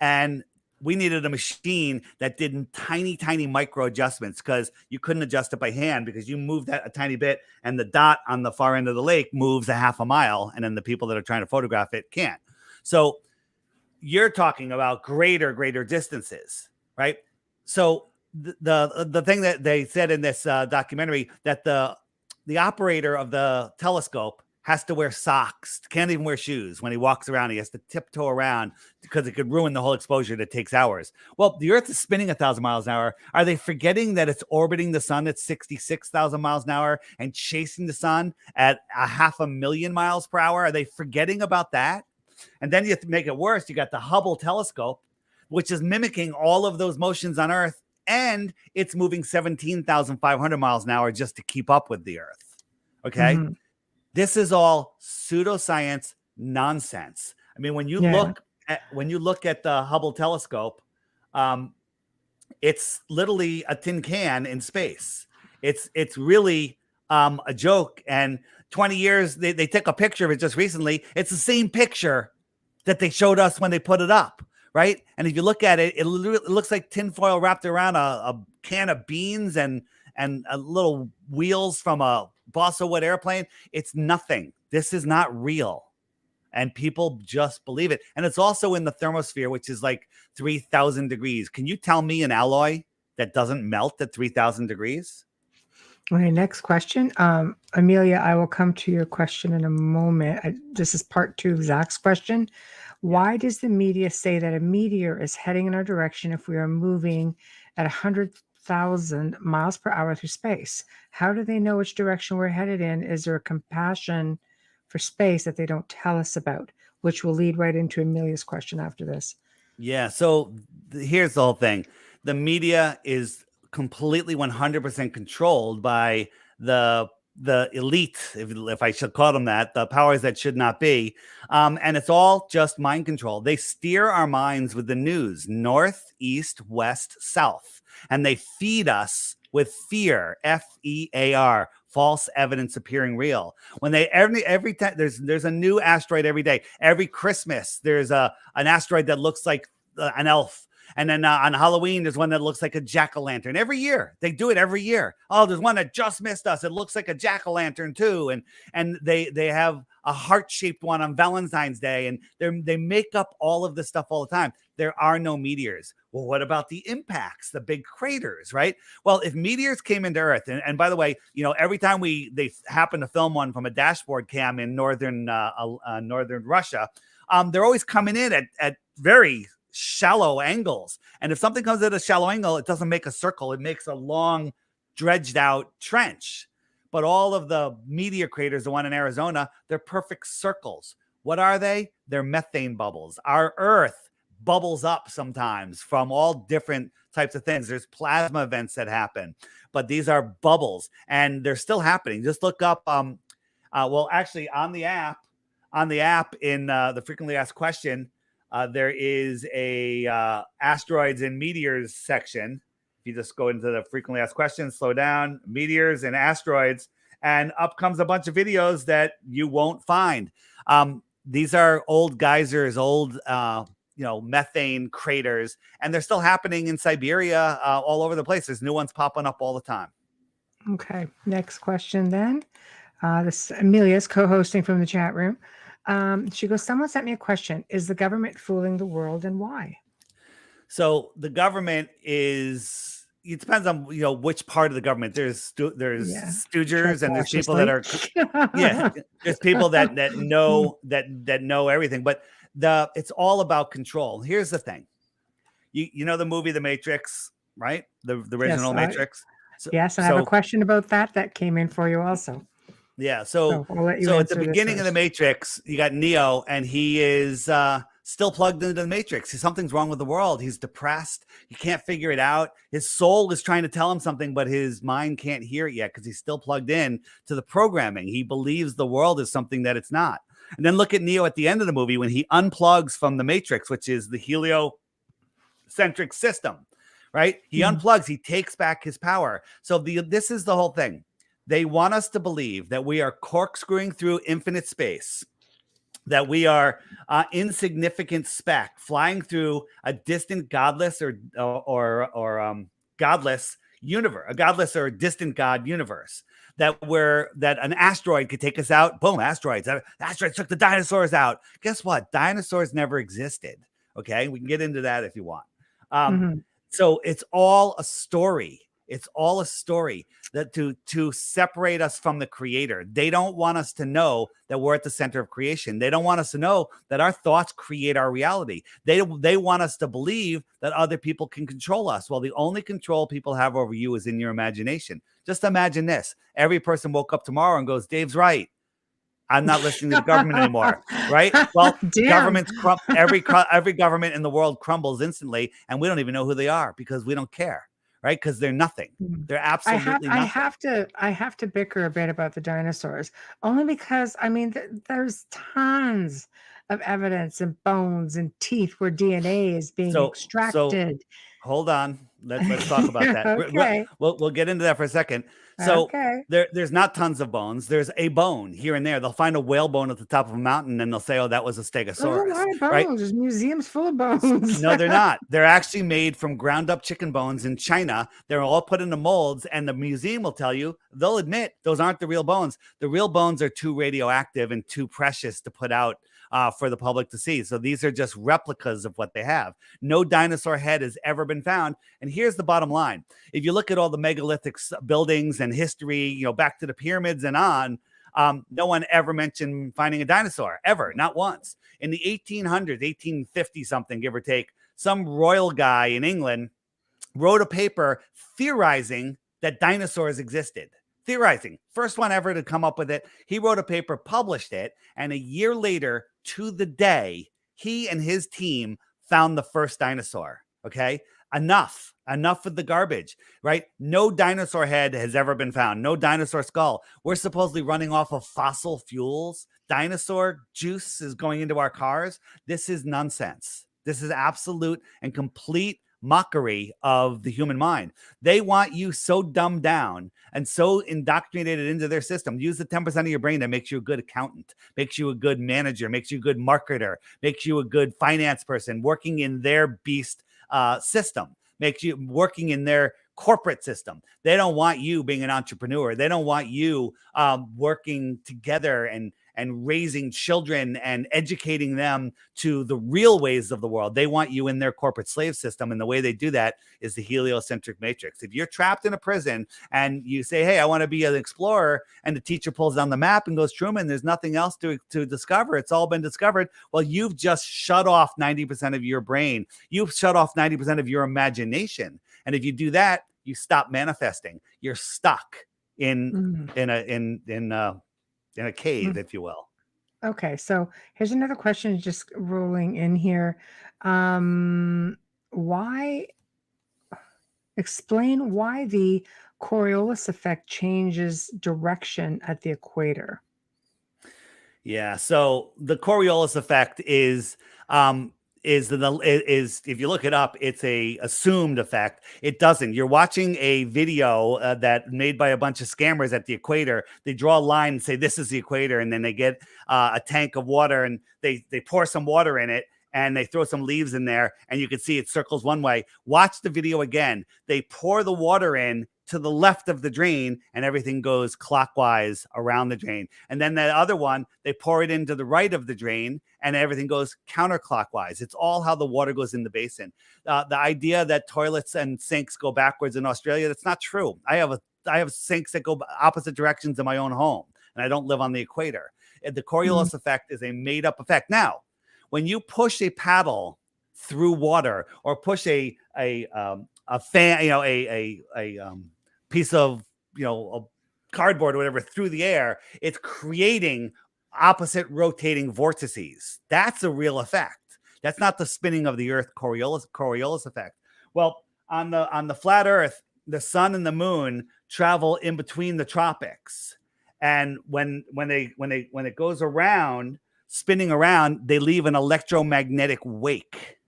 and we needed a machine that did tiny micro adjustments because you couldn't adjust it by hand because you move that a tiny bit and the dot on the far end of the lake moves a half a mile, and then the people that are trying to photograph it can't. So you're talking about greater distances, right? So the thing that they said in this documentary, that the operator of the telescope has to wear socks, can't even wear shoes. When he walks around, he has to tiptoe around because it could ruin the whole exposure that takes hours. Well, the Earth is spinning 1,000 miles an hour. Are they forgetting that it's orbiting the sun at 66,000 miles an hour and chasing the sun at 500,000 miles per hour? Are they forgetting about that? And then you have to make it worse. You got the Hubble telescope, which is mimicking all of those motions on Earth, and it's moving 17,500 miles an hour just to keep up with the Earth. Okay? Mm-hmm. This is all pseudoscience nonsense. I mean, when you look at the Hubble telescope, it's literally a tin can in space. It's really a joke. And 20 years, they took a picture of it just recently. It's the same picture that they showed us when they put it up, right? And if you look at it, it looks like tinfoil wrapped around a can of beans and a little wheels from a balsa wood airplane. It's nothing. This is not real. And people just believe it. And it's also in the thermosphere, which is like 3,000 degrees. Can you tell me an alloy that doesn't melt at 3,000 degrees? Okay, next question. Amelia, I will come to your question in a moment. This is part 2 of Zach's question. Why does the media say that a meteor is heading in our direction if we are moving at 100,000 miles per hour through space? How do they know which direction we're headed in? Is there a compassion for space that they don't tell us about? Which will lead right into Amelia's question after this. Yeah, so here's the whole thing. The media is completely 100% controlled by the elite, if I should call them that, the powers that should not be. And it's all just mind control. They steer our minds with the news, north, east, west, south. And they feed us with fear, FEAR, false evidence appearing real. When they every time there's a new asteroid every day. Every Christmas there's an asteroid that looks like an elf. And then on Halloween, there's one that looks like a jack-o'-lantern. Every year, they do it every year. Oh, there's one that just missed us. It looks like a jack-o'-lantern too. And they have a heart-shaped one on Valentine's Day. And they make up all of this stuff all the time. There are no meteors. Well, what about the impacts, the big craters, right? Well, if meteors came into Earth, and by the way, every time they happen to film one from a dashboard cam in northern Russia, they're always coming in at very shallow angles. And if something comes at a shallow angle, it doesn't make a circle. It makes a long, dredged out trench. But all of the meteor craters, the one in Arizona, they're perfect circles. What are they? They're methane bubbles. Our Earth bubbles up sometimes from all different types of things. There's plasma events that happen, but these are bubbles and they're still happening. Just look up, actually on the app in the frequently asked question, there is a asteroids and meteors section. If you just go into the frequently asked questions, slow down, meteors and asteroids, and up comes a bunch of videos that you won't find. These are old geysers, old methane craters, and they're still happening in Siberia, all over the place. There's new ones popping up all the time. Okay, next question then. This Amelia's co-hosting from the chat room. She goes, someone sent me a question. Is the government fooling the world and why? So the government is, it depends on, which part of the government. There's Yeah. Tread stoogers and there's people that cautiously. are, yeah, there's people that know that know everything, but it's all about control. Here's the thing. You know the movie The Matrix, right? The Yes, original Matrix. yes, and I have a question about that came in for you also. Yeah. So I'll let you So at the answer this beginning of the first. Matrix, you got Neo, and he is still plugged into the Matrix. Something's wrong with the world. He's depressed. He can't figure it out. His soul is trying to tell him something, but his mind can't hear it yet because he's still plugged in to the programming. He believes the world is something that it's not. And then look at Neo at the end of the movie when he unplugs from the Matrix, which is the heliocentric system, right? He unplugs. He takes back his power. So this is the whole thing. They want us to believe that we are corkscrewing through infinite space, that we are insignificant speck flying through a distant godless or godless universe, a godless or distant god universe, that an asteroid could take us out. Boom, asteroids. Asteroids took the dinosaurs out. Guess what? Dinosaurs never existed. Okay, we can get into that if you want. So it's all a story. It's all a story that to separate us from the creator. They don't want us to know that we're at the center of creation. They don't want us to know that our thoughts create our reality. They want us to believe that other people can control us. Well, the only control people have over you is in your imagination. Just imagine this. Every person woke up tomorrow and goes, Dave's right. I'm not listening to the government anymore, right? Well, governments every government in the world crumbles instantly, and we don't even know who they are because we don't care. Right, because they're nothing. They're absolutely nothing. I have to bicker a bit about the dinosaurs, only because I mean there's tons of evidence and bones and teeth where DNA is being extracted. So hold on, let's talk about that. Okay. We'll get into that for a second. So there's not tons of bones. There's a bone here and there. They'll find a whale bone at the top of a mountain, and they'll say, "Oh, that was a stegosaurus." There's a lot of bones. Right? There's museums full of bones. No, they're not. They're actually made from ground up chicken bones in China. They're all put into molds, and the museum will tell you, they'll admit those aren't the real bones. The real bones are too radioactive and too precious to put out for the public to see. So these are just replicas of what they have. No dinosaur head has ever been found. And here's the bottom line. If you look at all the megalithic buildings and history, back to the pyramids and on, no one ever mentioned finding a dinosaur, ever, not once. In the 1800s, 1850 something, give or take, some royal guy in England wrote a paper theorizing that dinosaurs existed. Theorizing. First one ever to come up with it. He wrote a paper, published it, and a year later, to the day, he and his team found the first dinosaur. Okay? Enough with the garbage, right? No dinosaur head has ever been found. No dinosaur skull. We're supposedly running off of fossil fuels. Dinosaur juice is going into our cars. This is nonsense. This is absolute and complete mockery of the human mind. They want you so dumbed down and so indoctrinated into their system. Use the 10% of your brain that makes you a good accountant, makes you a good manager, makes you a good marketer, makes you a good finance person working in their beast system, makes you working in their corporate system. They don't want you being an entrepreneur. They don't want you working together and raising children and educating them to the real ways of the world. They want you in their corporate slave system. And the way they do that is the heliocentric matrix. If you're trapped in a prison and you say, hey, I want to be an explorer, and the teacher pulls down the map and goes, Truman, there's nothing else to discover. It's all been discovered. Well, you've just shut off 90% of your brain. You've shut off 90% of your imagination. And if you do that, you stop manifesting. You're stuck in a cave, if you will. Okay, so here's another question just rolling in here. Explain why the Coriolis effect changes direction at the equator? Yeah, so the Coriolis effect is if you look it up, it's a assumed effect. It doesn't. You're watching a video that made by a bunch of scammers at the equator. They draw a line and say this is the equator, and then they get a tank of water and they pour some water in it and they throw some leaves in there, and you can see it circles one way. Watch the video again. They pour the water in to the left of the drain, and everything goes clockwise around the drain. And then the other one, they pour it into the right of the drain, and everything goes counterclockwise. It's all how the water goes in the basin. The idea that toilets and sinks go backwards in Australia, that's not true. I have sinks that go opposite directions in my own home, and I don't live on the equator. The Coriolis effect is a made-up effect. Now, when you push a paddle through water, or push a fan, a piece of, a cardboard or whatever through the air, it's creating opposite rotating vortices. That's a real effect. That's not the spinning of the Earth Coriolis effect. Well, on the flat Earth, the sun and the moon travel in between the tropics, and when it goes around, spinning around, they leave an electromagnetic wake.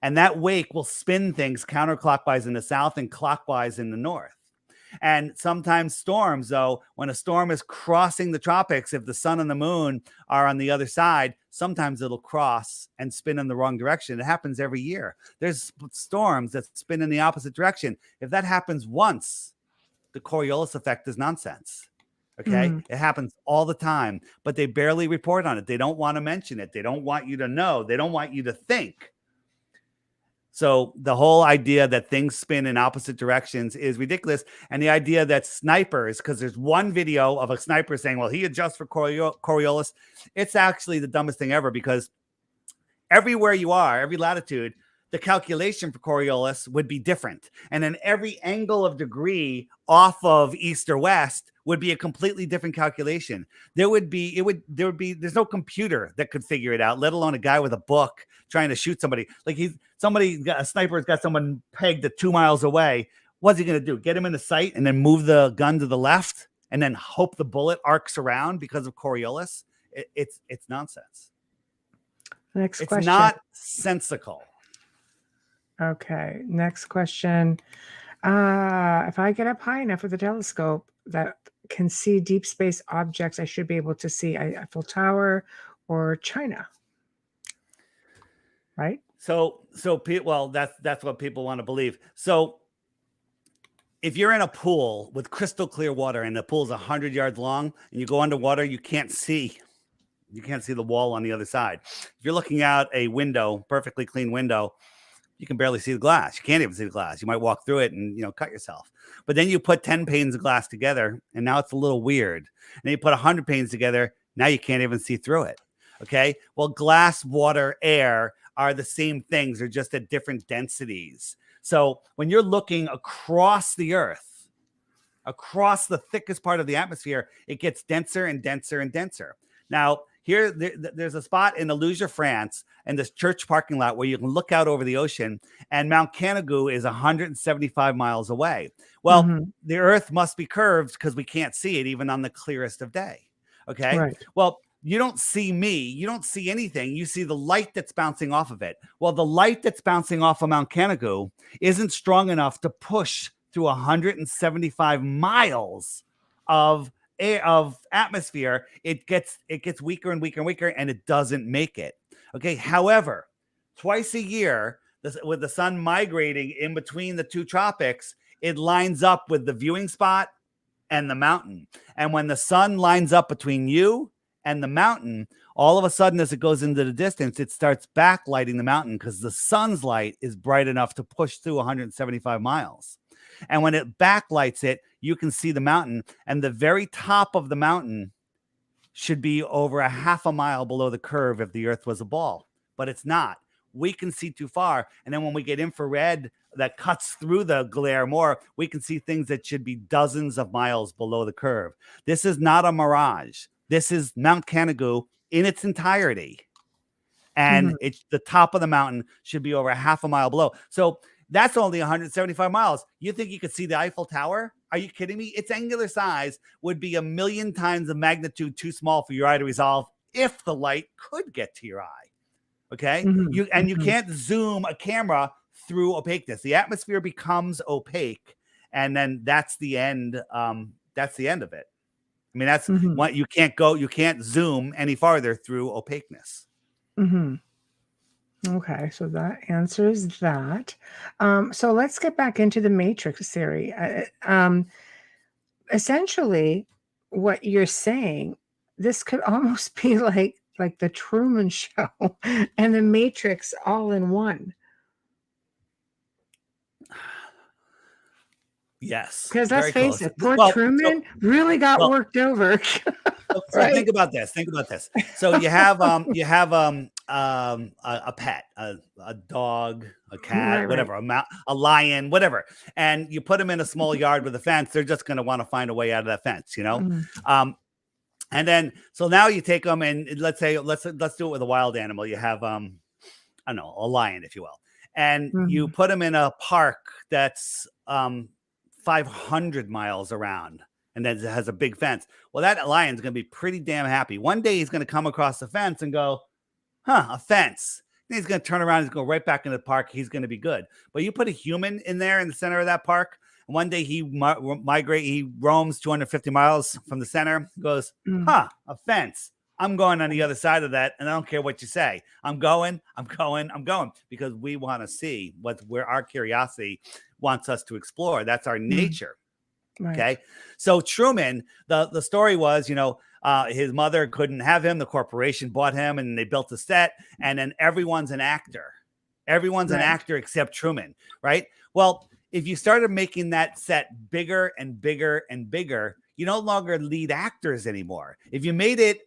And that wake will spin things counterclockwise in the south and clockwise in the north. And sometimes storms, though, when a storm is crossing the tropics, if the sun and the moon are on the other side, sometimes it'll cross and spin in the wrong direction. It happens every year. There's storms that spin in the opposite direction. If that happens once, the Coriolis effect is nonsense. Okay. It happens all the time, but they barely report on it. They don't want to mention it. They don't want you to know. They don't want you to think. So the whole idea that things spin in opposite directions is ridiculous. And the idea that snipers, because there's one video of a sniper saying, well, he adjusts for Coriolis. It's actually the dumbest thing ever, because everywhere you are, every latitude, the calculation for Coriolis would be different. And then every angle of degree off of east or west would be a completely different calculation. There's no computer that could figure it out, let alone a guy with a book trying to shoot somebody. Like a sniper's got someone pegged at 2 miles away. What's he going to do? Get him in the sight and then move the gun to the left and then hope the bullet arcs around because of Coriolis? It's nonsense. Next question. It's not sensical. Okay, next question. If I get up high enough with a telescope that can see deep space objects, I should be able to see Eiffel Tower or China, right? Well, that's what people want to believe. So if you're in a pool with crystal clear water and the pool's 100 yards long and you go underwater, you can't see the wall on the other side. If you're looking out a window, perfectly clean window, you can barely see the glass. You can't even see the glass. You might walk through it and, cut yourself. But then you put 10 panes of glass together, and now it's a little weird. And then you put 100 panes together, now you can't even see through it. Okay? Well, glass, water, air are the same things. They're just at different densities. So when you're looking across the Earth, across the thickest part of the atmosphere, it gets denser and denser and denser. Now, there's a spot in Aluja, France, and this church parking lot where you can look out over the ocean, and Mount Canigou is 175 miles away. Well, the Earth must be curved because we can't see it even on the clearest of day. Okay. Right. Well, you don't see me. You don't see anything. You see the light that's bouncing off of it. Well, the light that's bouncing off of Mount Canigou isn't strong enough to push through 175 miles of atmosphere. It gets weaker and weaker and weaker, and it doesn't make it. Okay. However, twice a year, with the sun migrating in between the two tropics, it lines up with the viewing spot and the mountain. And when the sun lines up between you and the mountain, all of a sudden, as it goes into the distance, it starts backlighting the mountain because the sun's light is bright enough to push through 175 miles. And when it backlights it, you can see the mountain, and the very top of the mountain should be over a half a mile below the curve if the Earth was a ball, but it's not. We can see too far. And then when we get infrared that cuts through the glare more, we can see things that should be dozens of miles below the curve. This is not a mirage. This is Mount Canigou in its entirety. And it's the top of the mountain should be over a half a mile below. So that's only 175 miles. You think you could see the Eiffel Tower? Are you kidding me? Its angular size would be 1,000,000 times the magnitude too small for your eye to resolve if the light could get to your eye. Okay? You can't zoom a camera through opaqueness. The atmosphere becomes opaque, and then that's the end. That's the end of it. I mean, that's what you can't zoom any farther through opaqueness. Okay, so that answers that. So let's get back into the Matrix theory. Essentially, what you're saying, this could almost be like the Truman Show and the Matrix all in one. Yes, Because let's very face close. it, poor Well, Truman really got well, worked over, so right? think about this. Think about this. So you have a pet, a dog, a Right, cat, right. whatever, a lion, whatever, and you put them in a small yard with a fence. They're just going to want to find a way out of that fence, you know. Mm, Um, and then so now you take them and let's do it with a wild animal. You have I don't know, a lion, if you will, and you mm, put them in a park that's 500 miles around and then it has a big fence. Well, that lion's going to be pretty damn happy. One day he's going to come across the fence and go, huh, a fence. Then he's going to turn around and go right back into the park. He's going to be good. But you put a human in there in the center of that park. And one day he roams 250 miles from the center, goes, mm, huh, a fence. I'm going on the other side of that, and I don't care what you say. I'm going, because we want to see where our curiosity wants us to explore. That's our mm, nature. right. Okay. So Truman, the story was, his mother couldn't have him. The corporation bought him and they built a set, and then everyone's an actor. Everyone's an Right. actor except Truman, right? Well, if you started making that set bigger and bigger and bigger, you no longer lead actors anymore. If you made it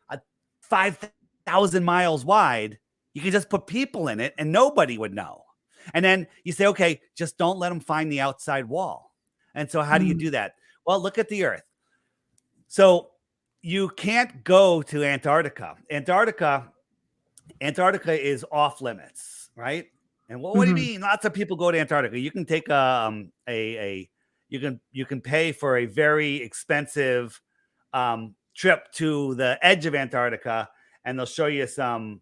5,000 miles wide, you could just put people in it and nobody would know. And then you say, okay, just don't let them find the outside wall. And so how do you Mm, do that? Well, look at the Earth. So you can't go to Antarctica. Antarctica is off limits, right? And what do you mhm, mean? Lots of people go to Antarctica. You can take you can pay for a very expensive trip to the edge of Antarctica, and they'll show you some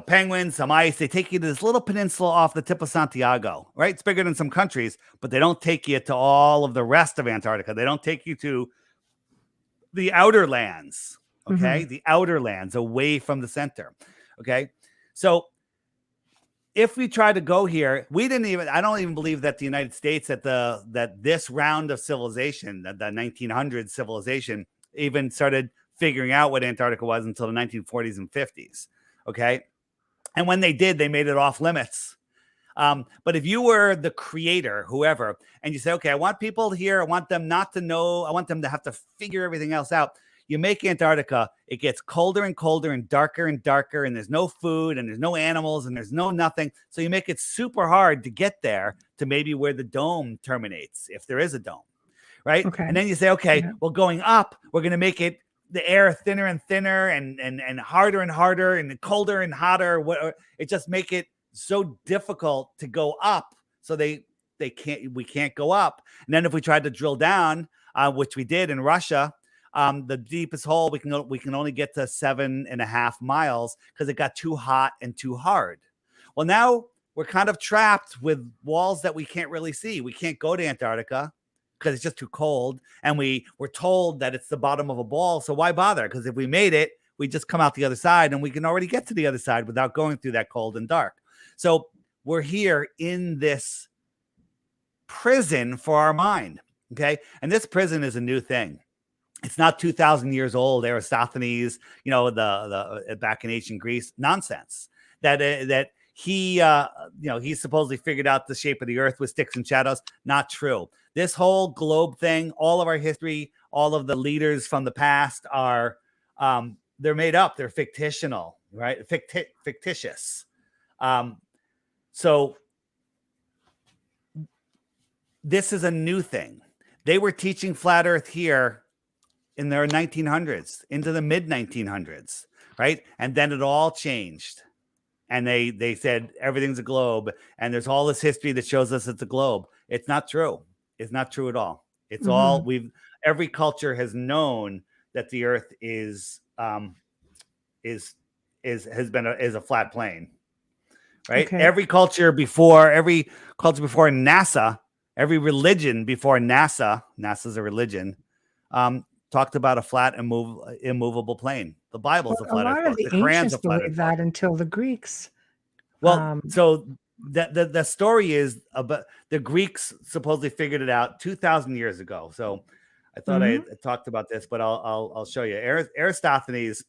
penguins, some ice. They take you to this little peninsula off the tip of Santiago, right? It's bigger than some countries, but they don't take you to all of the rest of Antarctica. They don't take you to the outer lands, okay? mhm. The outer lands away from the center, okay? So if we try to go here, I don't even believe that the United States, that this round of civilization, the 1900s civilization, even started figuring out what Antarctica was until the 1940s and 50s, okay? And when they did, they made it off limits. But if you were the creator, whoever, and you say, okay, I want people here, I want them not to know, I want them to have to figure everything else out. You make Antarctica, it gets colder and colder and darker, and there's no food and there's no animals and there's no nothing. So you make it super hard to get there to maybe where the dome terminates, if there is a dome, right? Okay. And then you say, okay, Yeah. well, going up, we're going to make it the air thinner and thinner and harder and harder and colder and hotter. It just make it so difficult to go up. So we can't go up. And then if we tried to drill down, which we did in Russia, the deepest hole we can only get to 7.5 miles because it got too hot and too hard. Well, now we're kind of trapped with walls that we can't really see. We can't go to Antarctica because it's just too cold. And we're told that it's the bottom of a ball. So why bother? Because if we made it, we just come out the other side and we can already get to the other side without going through that cold and dark. So we're here in this prison for our mind. Okay. And this prison is a new thing. It's not 2,000 years old. Aristophanes, the back in ancient Greece, nonsense. That he supposedly figured out the shape of the earth with sticks and shadows. Not true. This whole globe thing, all of our history, all of the leaders from the past are, they're made up. They're fictional, right? Fictitious. So this is a new thing. They were teaching flat earth here in their 1900s into the mid 1900s, right? And then it all changed. And they said everything's a globe. And there's all this history that shows us it's a globe. It's not true. It's not true at all. It's all every culture has known that the earth is a flat plane, right? Okay. Every culture before NASA, every religion before NASA's a religion, talked about a flat immovable plane. The Bible's a A flat earth lot of book. the The Quran's a ancients flat earth believed book. that until the Greeks. Well, so the story is about the Greeks supposedly figured it out 2,000 years ago. So I thought I talked about this, but I'll show you. Aristophanes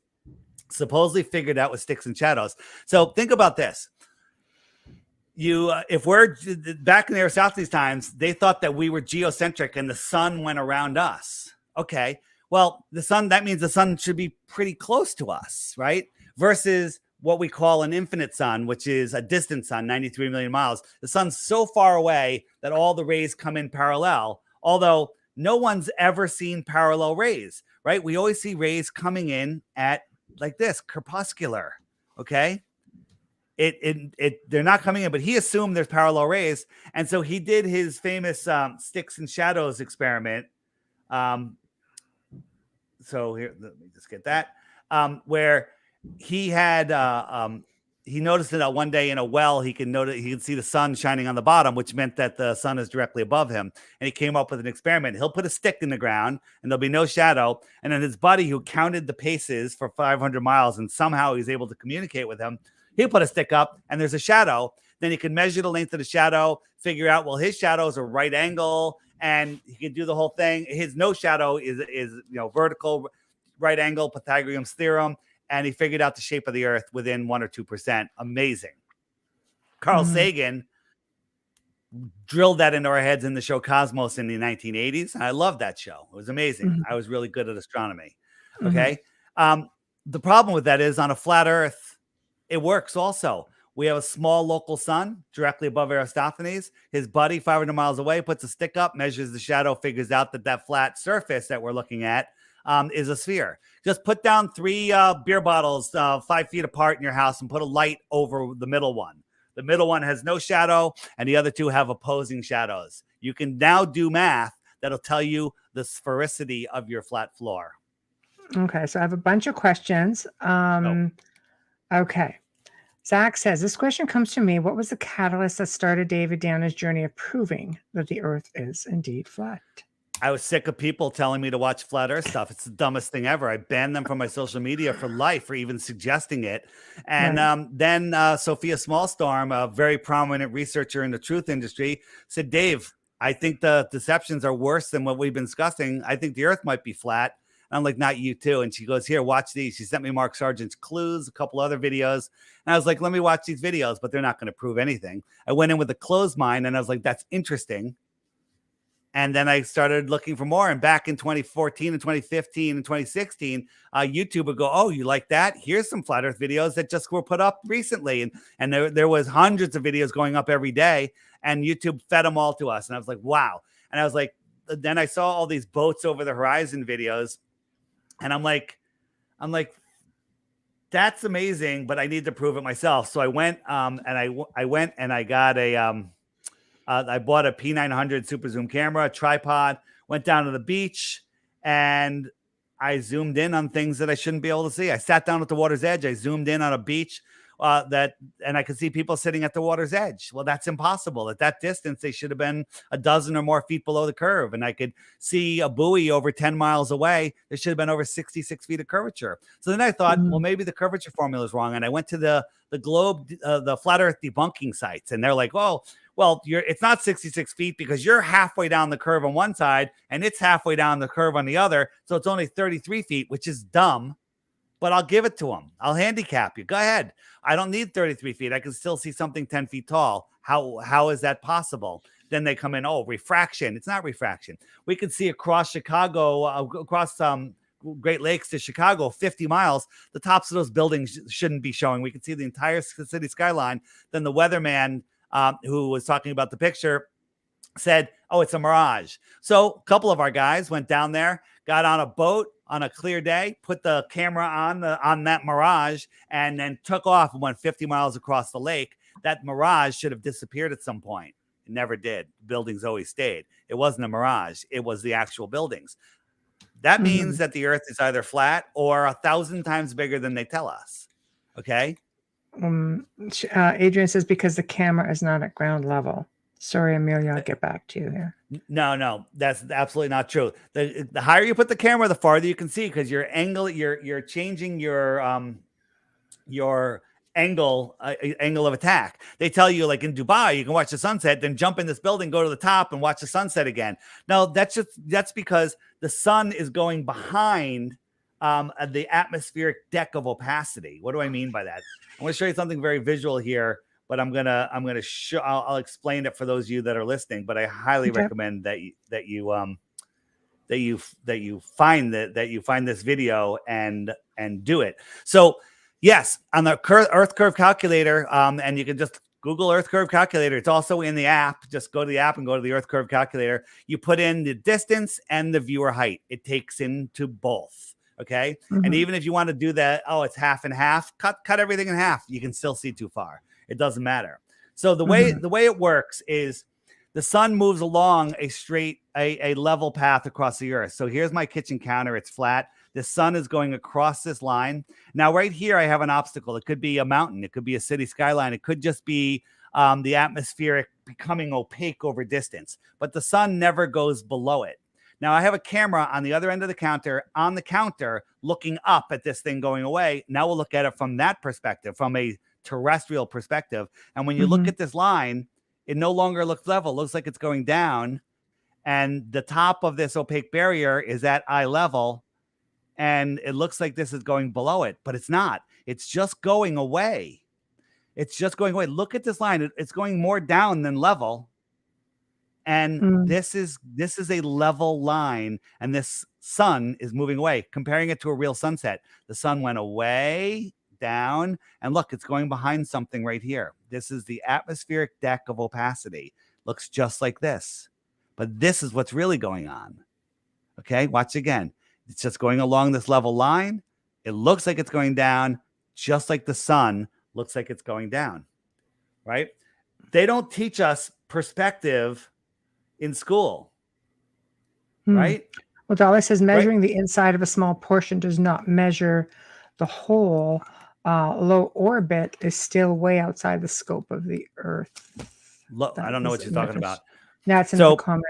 supposedly figured out with sticks and shadows. So think about this. If we're back in Aristophanes times, they thought that we were geocentric and the sun went around us. Okay. Well, that means the sun should be pretty close to us, right? Versus what we call an infinite sun, which is a distant sun, 93 million miles. The sun's so far away that all the rays come in parallel, although no one's ever seen parallel rays, right? We always see rays coming in at like this, crepuscular, okay? They're not coming in, but he assumed there's parallel rays. And so he did his famous sticks and shadows experiment. So here, let me just get that, where he had he noticed that one day in a well he could see the sun shining on the bottom, which meant that the sun is directly above him. And he came up with an experiment. He'll put a stick in the ground and there'll be no shadow. And then his buddy, who counted the paces for 500 miles and somehow he's able to communicate with him, he'll put a stick up and there's a shadow. Then he can measure the length of the shadow, figure out, well, his shadow is a right angle, and he can do the whole thing. His no shadow is vertical, right angle, Pythagorean's theorem. And he figured out the shape of the earth within 1 or 2%. Amazing. Carl Sagan drilled that into our heads in the show Cosmos in the 1980s. And I loved that show. It was amazing. I was really good at astronomy. Okay. The problem with that is on a flat earth, it works also. We have a small local sun directly above Aristophanes. His buddy, 500 miles away, puts a stick up, measures the shadow, figures out that flat surface that we're looking at is a sphere. Just put down 3 beer bottles 5 feet apart in your house and put a light over the middle one. The middle one has no shadow and the other 2 have opposing shadows. You can now do math that'll tell you the sphericity of your flat floor. Okay, so I have a bunch of questions. Okay. Zach says, this question comes to me. What was the catalyst that started David down his journey of proving that the earth is indeed flat? I was sick of people telling me to watch flat earth stuff. It's the dumbest thing ever. I banned them from my social media for life for even suggesting it. And then Sophia Smallstorm, a very prominent researcher in the truth industry, said, Dave, I think the deceptions are worse than what we've been discussing. I think the earth might be flat. And I'm like, not you too. And she goes, here, watch these. She sent me Mark Sargent's Clues, a couple other videos. And I was like, let me watch these videos, but they're not going to prove anything. I went in with a closed mind and I was like, that's interesting. And then I started looking for more. And back in 2014 and 2015 and 2016, YouTube would go, oh, you like that? Here's some flat earth videos that just were put up recently. And there was hundreds of videos going up every day. And YouTube fed them all to us. And I was like, wow. And I was like, then I saw all these boats over the horizon videos. And I'm like, that's amazing, but I need to prove it myself. So I went and I got I bought a P900 super zoom camera, a tripod, went down to the beach, and I zoomed in on things that I shouldn't be able to see. I sat down at the water's edge. I zoomed in on a beach and I could see people sitting at the water's edge. Well, that's impossible. At that distance, they should have been a dozen or more feet below the curve. And I could see a buoy over 10 miles away. There should have been over 66 feet of curvature. So then I thought, well, maybe the curvature formula is wrong. And I went to the globe, the flat earth debunking sites. And they're like, oh, well, it's not 66 feet because you're halfway down the curve on one side and it's halfway down the curve on the other. So it's only 33 feet, which is dumb. But I'll give it to them. I'll handicap you. Go ahead. I don't need 33 feet. I can still see something 10 feet tall. How is that possible? Then they come in, oh, refraction. It's not refraction. We can see across Chicago, across Great Lakes to Chicago, 50 miles. The tops of those buildings shouldn't be showing. We can see the entire city skyline. Then the weatherman who was talking about the picture said, oh, it's a mirage. So a couple of our guys went down there, got on a boat on a clear day, put the camera on that mirage, and then took off and went 50 miles across the lake. That mirage should have disappeared at some point. It never did. Buildings always stayed. It wasn't a mirage. It was the actual buildings. That means that the earth is either flat or 1,000 times bigger than they tell us. Okay? Adrian says because the camera is not at ground level. Sorry, Amelia, I'll get back to you here. No, that's absolutely not true. The higher you put the camera, the farther you can see, because your angle, you're changing your angle angle of attack. They tell you, like in Dubai, you can watch the sunset, then jump in this building, go to the top, and watch the sunset again. No, that's because the sun is going behind the atmospheric deck of opacity. What do I mean by that? I'm going to show you something very visual here, but I'm gonna show. I'll explain it for those of you that are listening. But I highly recommend that you find this video and do it. So yes, on the Earth curve calculator, and you can just Google Earth curve calculator. It's also in the app. Just go to the app and go to the Earth curve calculator. You put in the distance and the viewer height. It takes into both. Okay. Mm-hmm. And even if you want to do that, it's half and half, cut everything in half. You can still see too far. It doesn't matter. So the way it works is the sun moves along a level path across the earth. So here's my kitchen counter. It's flat. The sun is going across this line. Now, right here, I have an obstacle. It could be a mountain. It could be a city skyline. It could just be the atmospheric becoming opaque over distance. But the sun never goes below it. Now, I have a camera on the other end of the counter, looking up at this thing going away. Now we'll look at it from that perspective, from a terrestrial perspective. And when you look at this line, it no longer looks level. It looks like it's going down. And the top of this opaque barrier is at eye level. And it looks like this is going below it, but it's not. It's just going away. It's just going away. Look at this line. It's going more down than level. And this is a level line, and this sun is moving away. Comparing it to a real sunset, the sun went away, down, and look, it's going behind something right here. This is the atmospheric deck of opacity. Looks just like this, but this is what's really going on. Okay, watch again. It's just going along this level line. It looks like it's going down, just like the sun looks like it's going down, right? They don't teach us perspective in school, right? Well, Dolly says measuring the inside of a small portion does not measure the whole. Low orbit is still way outside the scope of the Earth. I don't know what you're talking about. That's in the comment.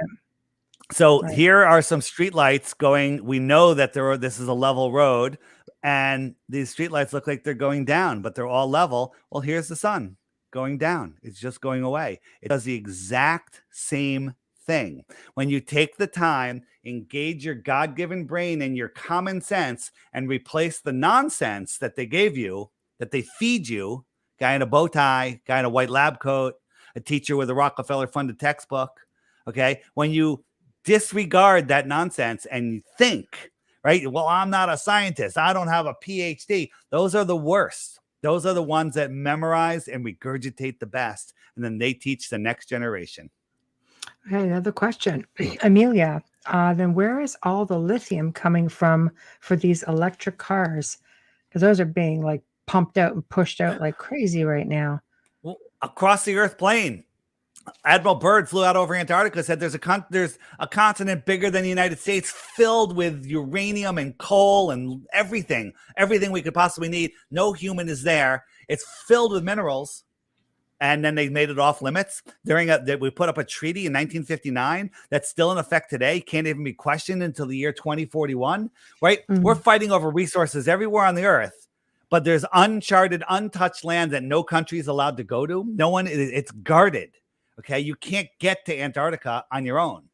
So here are some street lights going. We know that this is a level road, and these street lights look like they're going down, but they're all level. Well, here's the sun going down. It's just going away. It does the exact same thing. When you take the time, engage your God-given brain and your common sense, and replace the nonsense that they gave you, that they feed you, guy in a bow tie, guy in a white lab coat, a teacher with a Rockefeller-funded textbook, okay? When you disregard that nonsense and you think, right? Well, I'm not a scientist. I don't have a PhD. Those are the worst. Those are the ones that memorize and regurgitate the best, and then they teach the next generation. Okay, another question. Amelia, then where is all the lithium coming from for these electric cars? Because those are being like pumped out and pushed out like crazy right now. Well, across the Earth plane. Admiral Byrd flew out over Antarctica, said there's a continent bigger than the United States filled with uranium and coal and everything we could possibly need. No human is there. It's filled with minerals. And then they made it off limits. We put up a treaty in 1959 that's still in effect today, can't even be questioned until the year 2041, right? We're fighting over resources everywhere on the earth, but there's uncharted, untouched land that no country is allowed to go to. It's guarded, okay? You can't get to Antarctica on your own.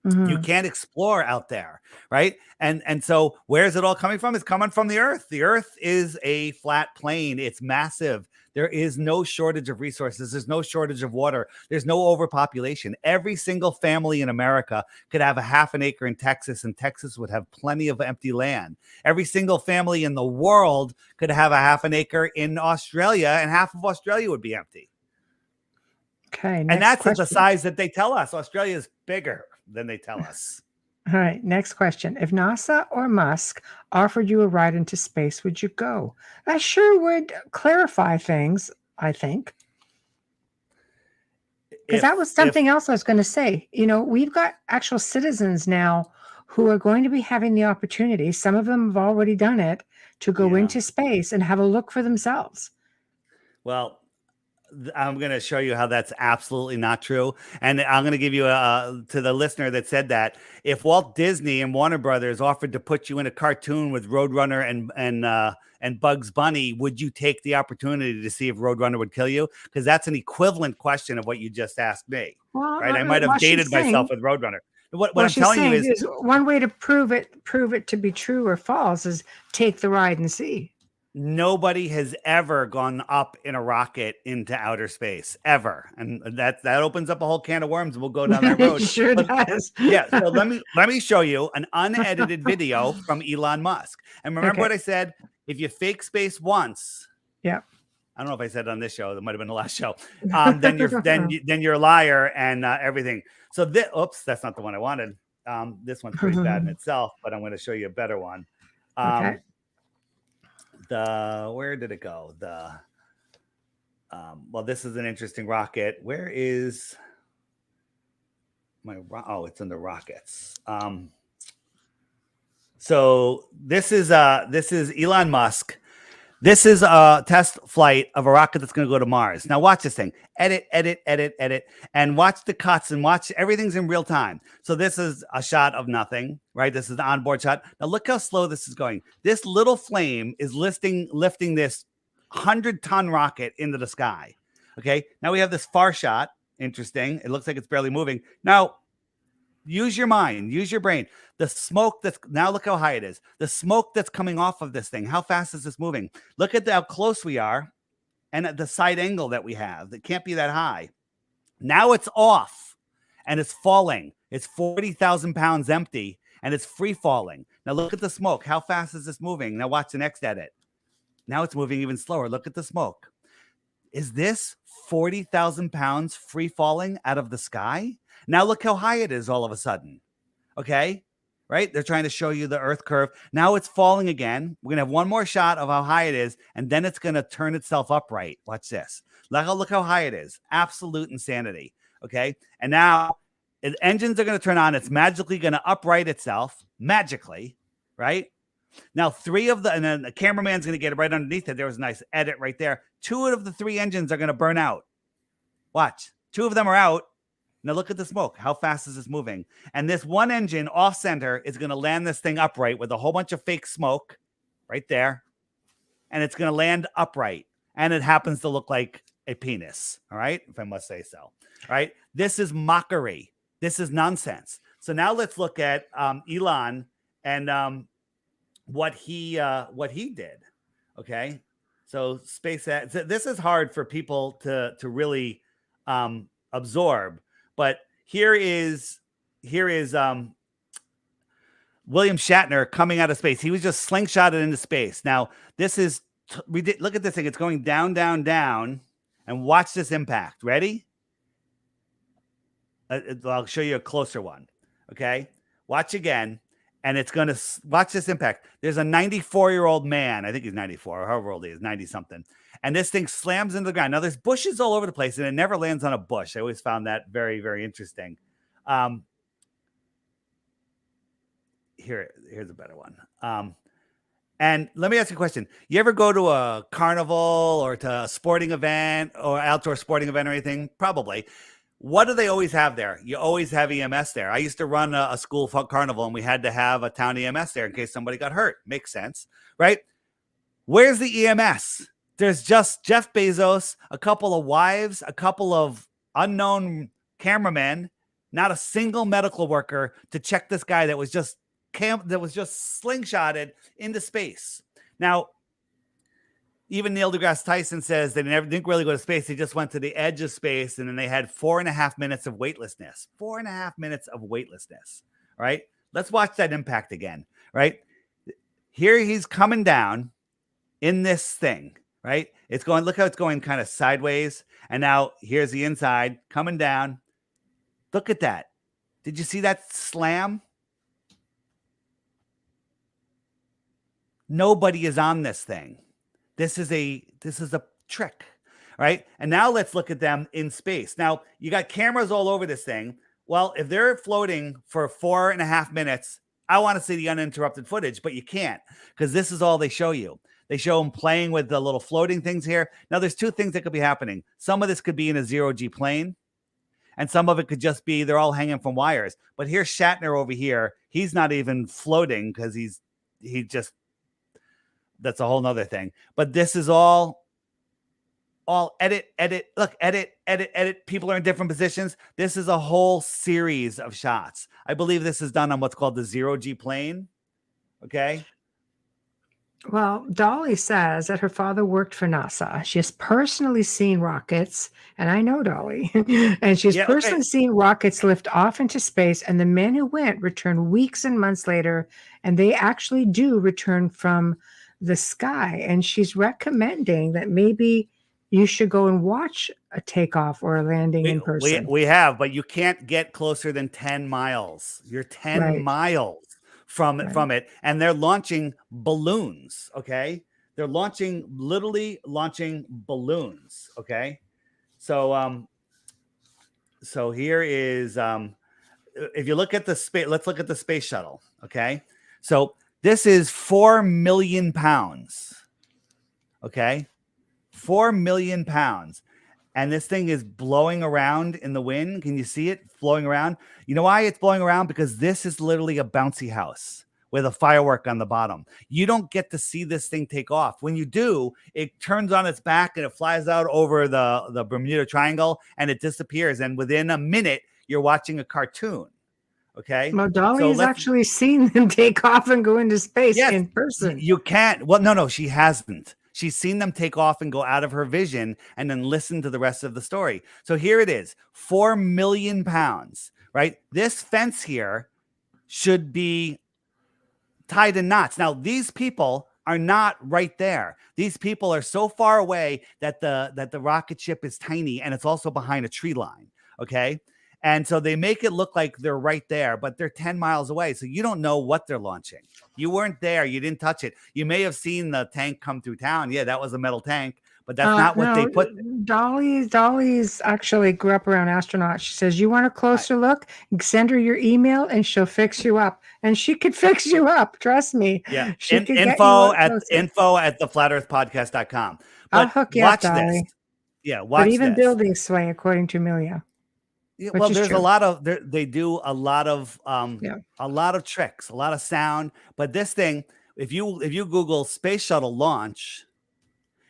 You can't explore out there, right? And so where's it all coming from? It's coming from the earth. The earth is a flat plane. It's massive. There is no shortage of resources. There's no shortage of water. There's no overpopulation. Every single family in America could have a half an acre in Texas, and Texas would have plenty of empty land. Every single family in the world could have a half an acre in Australia, and half of Australia would be empty. Okay. And that's at the size that they tell us. Australia is bigger than they tell us. All right, next question. If NASA or Musk offered you a ride into space, would you go? That sure would clarify things, I think. Because that was something else I was going to say. You know, we've got actual citizens now who are going to be having the opportunity, some of them have already done it, to go into space and have a look for themselves. Well, I'm going to show you how that's absolutely not true. And I'm going to give you to the listener that said that, if Walt Disney and Warner Brothers offered to put you in a cartoon with Roadrunner and Bugs Bunny, would you take the opportunity to see if Roadrunner would kill you? Because that's an equivalent question of what you just asked me. Well, right? I might have dated myself with Roadrunner. What I'm telling you is one way to prove it to be true or false is take the ride and see. Nobody has ever gone up in a rocket into outer space, ever. And that opens up a whole can of worms. We'll go down that road. It sure does. Yeah. So let me show you an unedited video from Elon Musk. And remember what I said? If you fake space once, yeah. I don't know if I said it on this show. That might have been the last show. Then you're a liar and everything. So oops, that's not the one I wanted. This one's pretty bad in itself, but I'm going to show you a better one. Okay. Where did it go? Well, this is an interesting rocket. Where is my it's in the rockets. So this is Elon Musk. This is a test flight of a rocket that's going to go to Mars. Now watch this thing. Edit, and watch the cuts and watch everything's in real time. So this is a shot of nothing, right? This is the onboard shot. Now look how slow this is going. This little flame is lifting this 100-ton rocket into the sky. Okay. Now we have this far shot. Interesting. It looks like it's barely moving. Now use your mind, use your brain. The smoke now look how high it is. The smoke that's coming off of this thing. How fast is this moving? Look at how close we are and at the side angle that we have. It can't be that high. Now it's off and it's falling. It's 40,000 pounds empty and it's free falling. Now look at the smoke. How fast is this moving? Now watch the next edit. Now it's moving even slower. Look at the smoke. Is this 40,000 pounds free falling out of the sky? Now look how high it is all of a sudden. Okay. Right. They're trying to show you the earth curve. Now it's falling again. We're going to have one more shot of how high it is. And then it's going to turn itself upright. Watch this. Look how high it is. Absolute insanity. Okay. And now the engines are going to turn on. It's magically going to upright itself magically. Right. Now, and then the cameraman's going to get it right underneath it. There was a nice edit right there. 2 of the 3 engines are going to burn out. Watch. 2 of them are out. Now look at the smoke. How fast is this moving? And this one engine off center is going to land this thing upright with a whole bunch of fake smoke right there. And it's going to land upright. And it happens to look like a penis. All right. If I must say so. All right. This is mockery. This is nonsense. So now let's look at Elon and what he did. Okay. So SpaceX, this is hard for people to really absorb. But here is William Shatner coming out of space. He was just slingshotted into space. Now, this is look at this thing. It's going down, down, down. And watch this impact. Ready? I'll show you a closer one. Okay. Watch again. And it's going to watch this impact. There's a 94-year-old man. I think he's 94, or however old he is, 90 something. And this thing slams into the ground. Now there's bushes all over the place and it never lands on a bush. I always found that very, very interesting. Here's a better one. And let me ask you a question. You ever go to a carnival or to a sporting event or outdoor sporting event or anything? Probably. What do they always have there? You always have EMS there. I used to run a school carnival and we had to have a town EMS there in case somebody got hurt. Makes sense, right? Where's the EMS? There's just Jeff Bezos, a couple of wives, a couple of unknown cameramen, not a single medical worker to check this guy that was just slingshotted into space. Now, even Neil deGrasse Tyson says they didn't really go to space. They just went to the edge of space, and then they had 4.5 minutes of weightlessness. 4.5 minutes of weightlessness. Right? Let's watch that impact again. Right? Here he's coming down in this thing. Right? It's going. Look how it's going kind of sideways. And now here's the inside coming down. Look at that. Did you see that slam? Nobody is on this thing. This is a trick, right? And now let's look at them in space. Now you got cameras all over this thing. Well, if they're floating for 4.5 minutes, I want to see the uninterrupted footage, but you can't because this is all they show you. They show him playing with the little floating things here. Now, there's two things that could be happening. Some of this could be in a zero-G plane, and some of it could just be they're all hanging from wires. But here's Shatner over here. He's not even floating because that's a whole nother thing. But this is all edit, look, edit. People are in different positions. This is a whole series of shots. I believe this is done on what's called the zero-G plane. Okay. Well, Dolly says that her father worked for NASA. She has personally seen rockets, and I know Dolly, and she's personally seen rockets lift off into space, and the men who went returned weeks and months later, and they actually do return from the sky. And she's recommending that maybe you should go and watch a takeoff or a landing in person. We have, but you can't get closer than 10 miles. You're 10 miles from it, and they're launching balloons. Okay, they're literally launching balloons. Okay, so so here is if you look at the space, let's look at the space shuttle. Okay, so this is 4 million pounds. Okay, 4 million pounds. And this thing is blowing around in the wind. Can you see it blowing around? You know why it's blowing around? Because this is literally a bouncy house with a firework on the bottom. You don't get to see this thing take off. When you do, it turns on its back and it flies out over the Bermuda Triangle and it disappears. And within a minute, you're watching a cartoon. Okay. Well, Dolly's actually seen them take off and go into space in person. You can't. Well, no, she hasn't. She's seen them take off and go out of her vision and then listen to the rest of the story. So here it is, 4 million pounds, right? This fence here should be tied in knots. Now, these people are not right there. These people are so far away that the rocket ship is tiny and it's also behind a tree line, okay? And so they make it look like they're right there, but they're 10 miles away. So you don't know what they're launching. You weren't there. You didn't touch it. You may have seen the tank come through town. Yeah, that was a metal tank, but that's not what they put. Dolly's actually grew up around astronauts. She says, you want a closer look? Send her your email and she'll fix you up. And she could fix you up. Trust me. Yeah. She info at theflatearthpodcast.com. I'll hook you up, Dolly. This. Yeah. Watch but even this. buildings sway according to Amelia. Yeah, well, there's true. They do a lot of tricks, a lot of sound. But this thing, if you Google space shuttle launch,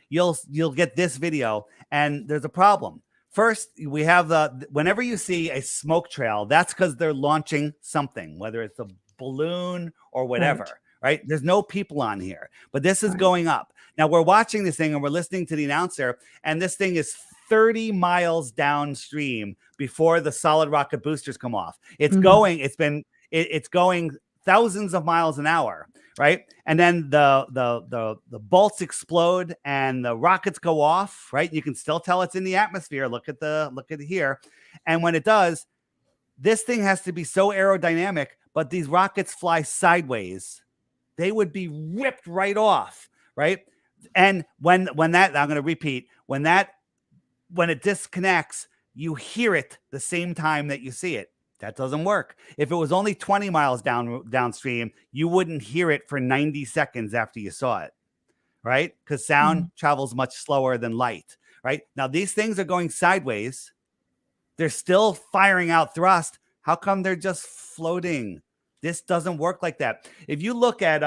you'll get this video, and there's a problem. First, we have whenever you see a smoke trail, that's because they're launching something, whether it's a balloon or whatever. Right? There's no people on here, but this is going up. Now we're watching this thing and we're listening to the announcer, and this thing is 30 miles downstream before the solid rocket boosters come off. It's it's going thousands of miles an hour, right? And then the bolts explode and the rockets go off, right? You can still tell it's in the atmosphere. Look at here. And when it does, this thing has to be so aerodynamic, but these rockets fly sideways. They would be ripped right off, right? And when that, I'm going to repeat, when it disconnects, you hear it the same time that you see it. That doesn't work. If it was only 20 miles downstream, you wouldn't hear it for 90 seconds after you saw it, right? Because sound travels much slower than light, right? Now, these things are going sideways. They're still firing out thrust. How come they're just floating? This doesn't work like that. If you look at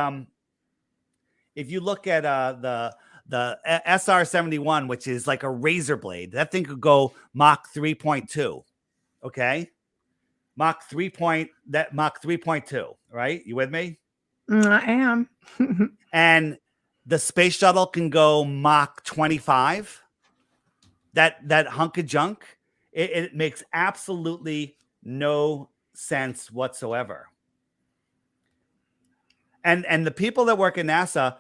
the SR-71, which is like a razor blade, that thing could go Mach 3.2. Okay, Mach 3.2. Right? You with me? I am. And the space shuttle can go Mach 25. That hunk of junk. It makes absolutely no sense whatsoever. And the people that work at NASA,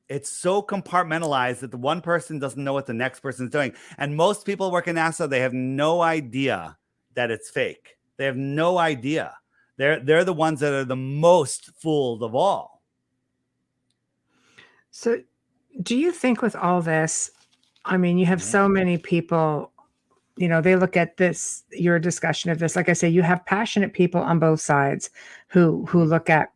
it's so compartmentalized that the one person doesn't know what the next person's doing. And most people work at NASA, they have no idea that it's fake. They have no idea. They're the ones that are the most fooled of all. So do you think with all this, I mean, you have so many people, they look at this, your discussion of this, like I say, you have passionate people on both sides who look at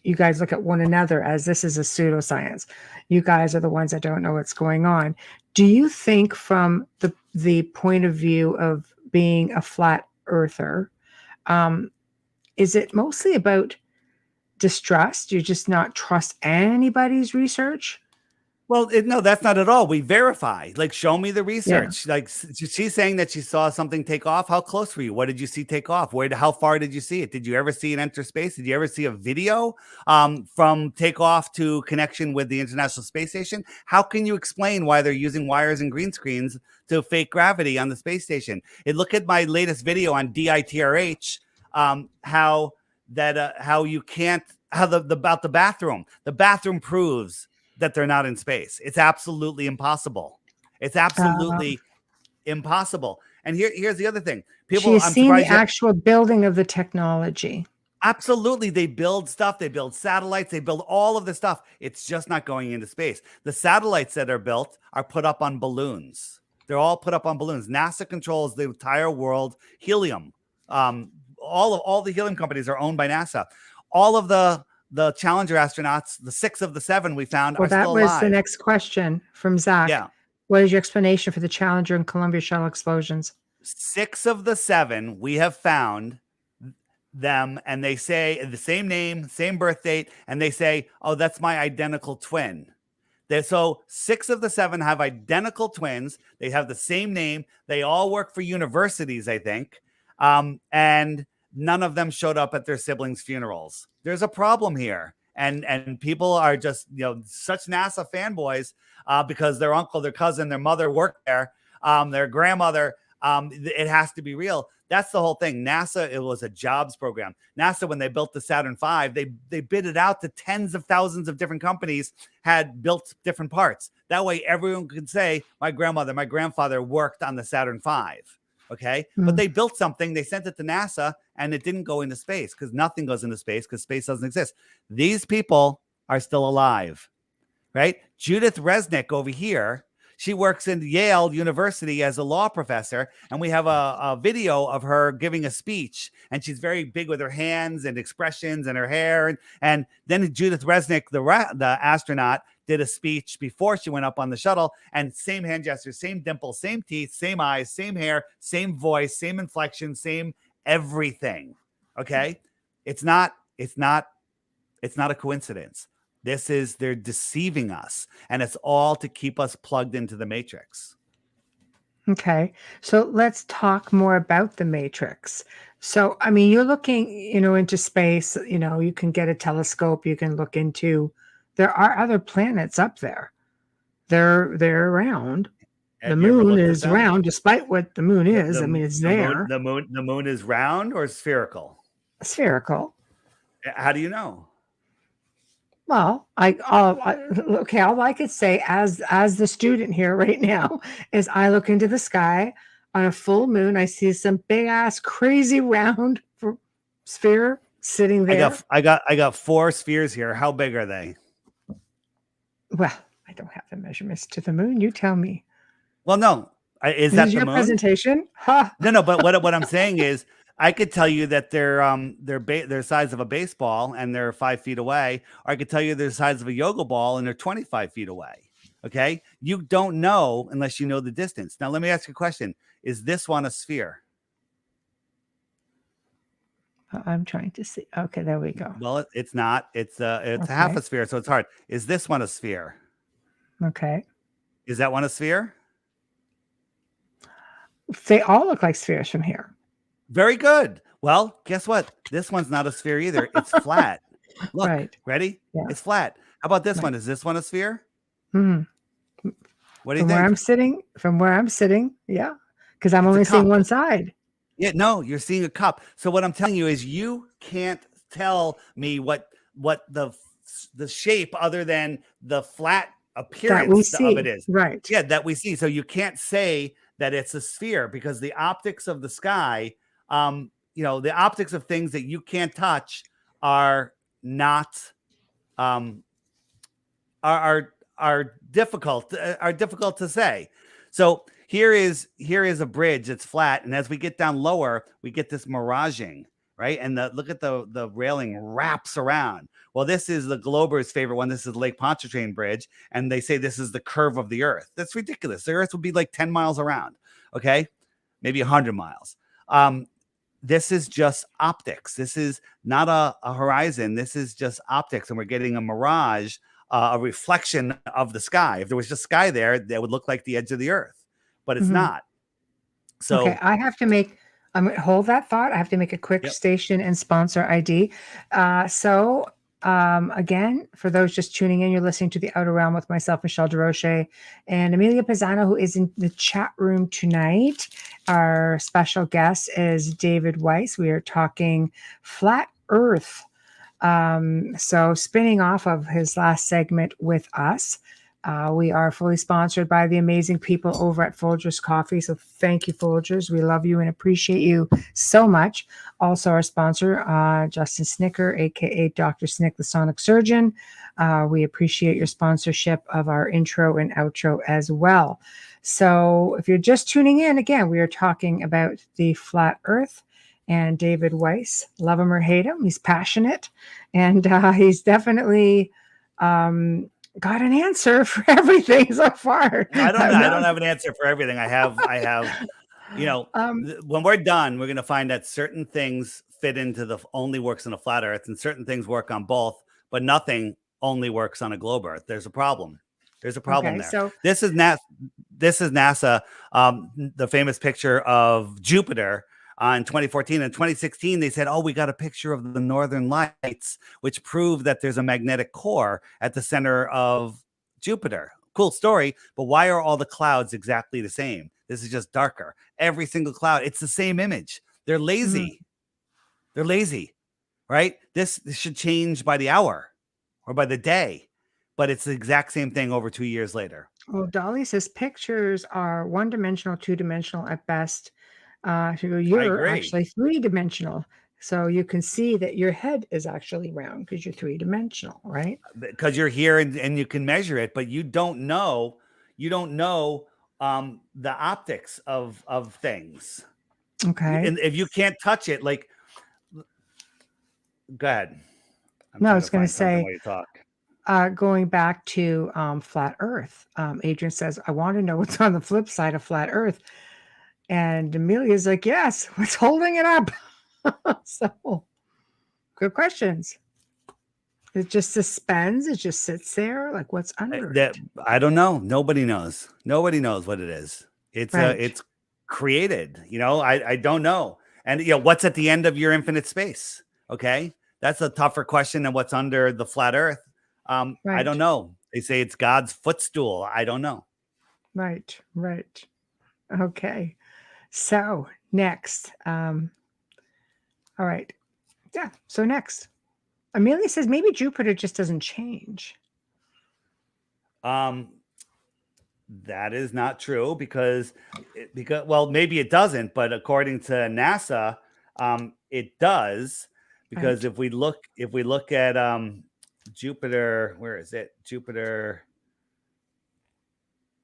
you guys look at one another as this is a pseudoscience. You guys are the ones that don't know what's going on. Do you think from the point of view of being a flat earther, is it mostly about distrust? You just not trust anybody's research? Well, no, that's not at all. We verify. Like, show me the Yeah. research. Like, she's saying that she saw something take off. How close were you? What did you see take off? How far did you see it? Did you ever see it enter space? Did you ever see a video from takeoff to connection with the International Space Station? How can you explain why they're using wires and green screens to fake gravity on the space station? And look at my latest video on DITRH, how you can't, about the bathroom. The bathroom proves that they're not in space. It's absolutely impossible. It's absolutely impossible. And here's the other thing. She's seen the actual building of the technology. Absolutely. They build stuff. They build satellites. They build all of the stuff. It's just not going into space. The satellites that are built are put up on balloons. They're all put up on balloons. NASA controls the entire world. Helium. All the helium companies are owned by NASA. All of the Challenger astronauts, the 6 of the 7 we found, are still alive. That was the next question from Zach. Yeah. What is your explanation for the Challenger and Columbia shuttle explosions? 6 of the 7 we have found them, and they say the same name, same birth date, and they say, "Oh, that's my identical twin." So 6 of the 7 have identical twins. They have the same name. They all work for universities, I think, and none of them showed up at their siblings' funerals. There's a problem here. And people are just, such NASA fanboys because their uncle, their cousin, their mother worked there, their grandmother. It has to be real. That's the whole thing. NASA, it was a jobs program. NASA, when they built the Saturn V, they bid it out to tens of thousands of different companies, had built different parts. That way everyone could say, my grandmother, my grandfather worked on the Saturn V. Okay. But they built something, they sent it to NASA, and it didn't go into space because nothing goes into space because space doesn't exist. These people are still alive, right? Judith Resnick over here, she works in Yale University as a law professor, and we have a video of her giving a speech, and she's very big with her hands and expressions and her hair. And then Judith Resnick, the astronaut, did a speech before she went up on the shuttle, and same hand gestures, same dimples, same teeth, same eyes, same hair, same voice, same inflection, same everything. Okay. It's not a coincidence. They're deceiving us, and it's all to keep us plugged into the matrix. Okay. So let's talk more about the matrix. So, I mean, you're looking, into space, you can get a telescope, you can look into, there are other planets up there. They're around. The moon is round, despite what the moon is. It's there. The moon is round or spherical? Spherical. How do you know? Well, all I could say as the student here right now is I look into the sky on a full moon. I see some big ass crazy round sphere sitting there. I got 4 spheres here. How big are they? Well, I don't have the measurements to the moon. You tell me. Well, no. Is that your the moon? Presentation? Huh. No. But what I'm saying is, I could tell you that they're size of a baseball and they're 5 feet away, or I could tell you they're the size of a yoga ball and they're 25 feet away. Okay, you don't know unless you know the distance. Now, let me ask you a question: is this one a sphere? I'm trying to see. Okay, there we go. Well, it's not. It's half a sphere, so it's hard. Is this one a sphere? Okay. Is that one a sphere? They all look like spheres from here. Very good. Well, guess what? This one's not a sphere either. It's flat. Look, right. Ready? Yeah. It's flat. How about this one? Is this one a sphere? What do you think? From where I'm sitting, yeah, because I'm only seeing one side. Yeah, no, you're seeing a cup. So what I'm telling you is you can't tell me what the shape other than the flat appearance of it is. Right. Yeah, that we see. So you can't say that it's a sphere because the optics of the sky, the optics of things that you can't touch are not are difficult to say. So here is a bridge that's flat, and as we get down lower, we get this miraging, right? And look at the railing wraps around. Well, this is the Glober's favorite one. This is Lake Pontchartrain Bridge, and they say this is the curve of the Earth. That's ridiculous. The Earth would be like 10 miles around, okay? Maybe 100 miles. This is just optics. This is not a horizon. This is just optics, and we're getting a mirage, a reflection of the sky. If there was just sky there, that would look like the edge of the Earth, but it's not. So okay, I have to make. Hold that thought. I have to make a quick station and sponsor ID. Again, for those just tuning in, you're listening to The Outer Realm with myself, Michelle DeRoche, and Amelia Pisano, who is in the chat room tonight. Our special guest is David Weiss. We are talking flat Earth. So spinning off of his last segment with us, we are fully sponsored by the amazing people over at Folgers Coffee. So thank you, Folgers. We love you and appreciate you so much. Also our sponsor, Justin Snicker, aka Dr. Snick, the Sonic Surgeon. We appreciate your sponsorship of our intro and outro as well. So if you're just tuning in, again, we are talking about the flat Earth and David Weiss. Love him or hate him, he's passionate, and he's definitely got an answer for everything so far. I don't have an answer for everything. I have, when we're done, we're going to find that certain things fit into only works on a flat Earth, and certain things work on both, but nothing only works on a globe Earth. There's a problem. There's a problem there. So this is NASA. The famous picture of Jupiter in 2014 and 2016, they said, we got a picture of the northern lights, which prove that there's a magnetic core at the center of Jupiter. Cool story, but why are all the clouds exactly the same? This is just darker. Every single cloud, it's the same image. They're lazy. They're lazy, right? This should change by the hour or by the day, but it's the exact same thing over 2 years later. Well, Dolly says pictures are one-dimensional, two-dimensional at best. You're actually three-dimensional, so you can see that your head is actually round because you're three-dimensional, right? Because you're here and you can measure it, but you don't know the optics of things. Okay. And if you can't touch it, like, go ahead. I was going to say, going back to flat Earth, Adrian says, I want to know what's on the flip side of flat Earth. And Amelia's like, yes, what's holding it up? So, good questions. It just suspends. It just sits there. Like, what's under it? I don't know. Nobody knows. Nobody knows what it is. It's it's created. I don't know. And what's at the end of your infinite space? Okay, that's a tougher question than what's under the flat Earth. I don't know. They say it's God's footstool. I don't know. Right. Okay. So next, all right. Yeah. So next, Amelia says maybe Jupiter just doesn't change. That is not true because maybe it doesn't, but according to NASA, it does, because if we look at Jupiter, where is it? Jupiter,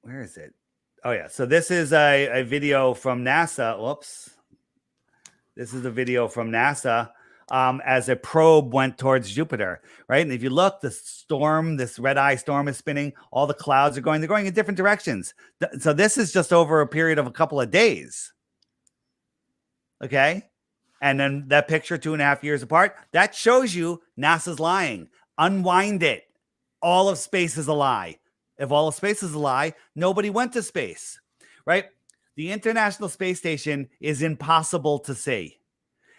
where is it? Oh yeah. So this is a video from NASA. Whoops. This is a video from NASA as a probe went towards Jupiter, right? And if you look, the storm, this red eye storm is spinning. All the clouds are they're going in different directions. So this is just over a period of a couple of days. Okay. And then that picture 2.5 years apart, that shows you NASA's lying. Unwind it. All of space is a lie. If all of space is a lie, nobody went to space, right? The International Space Station is impossible to see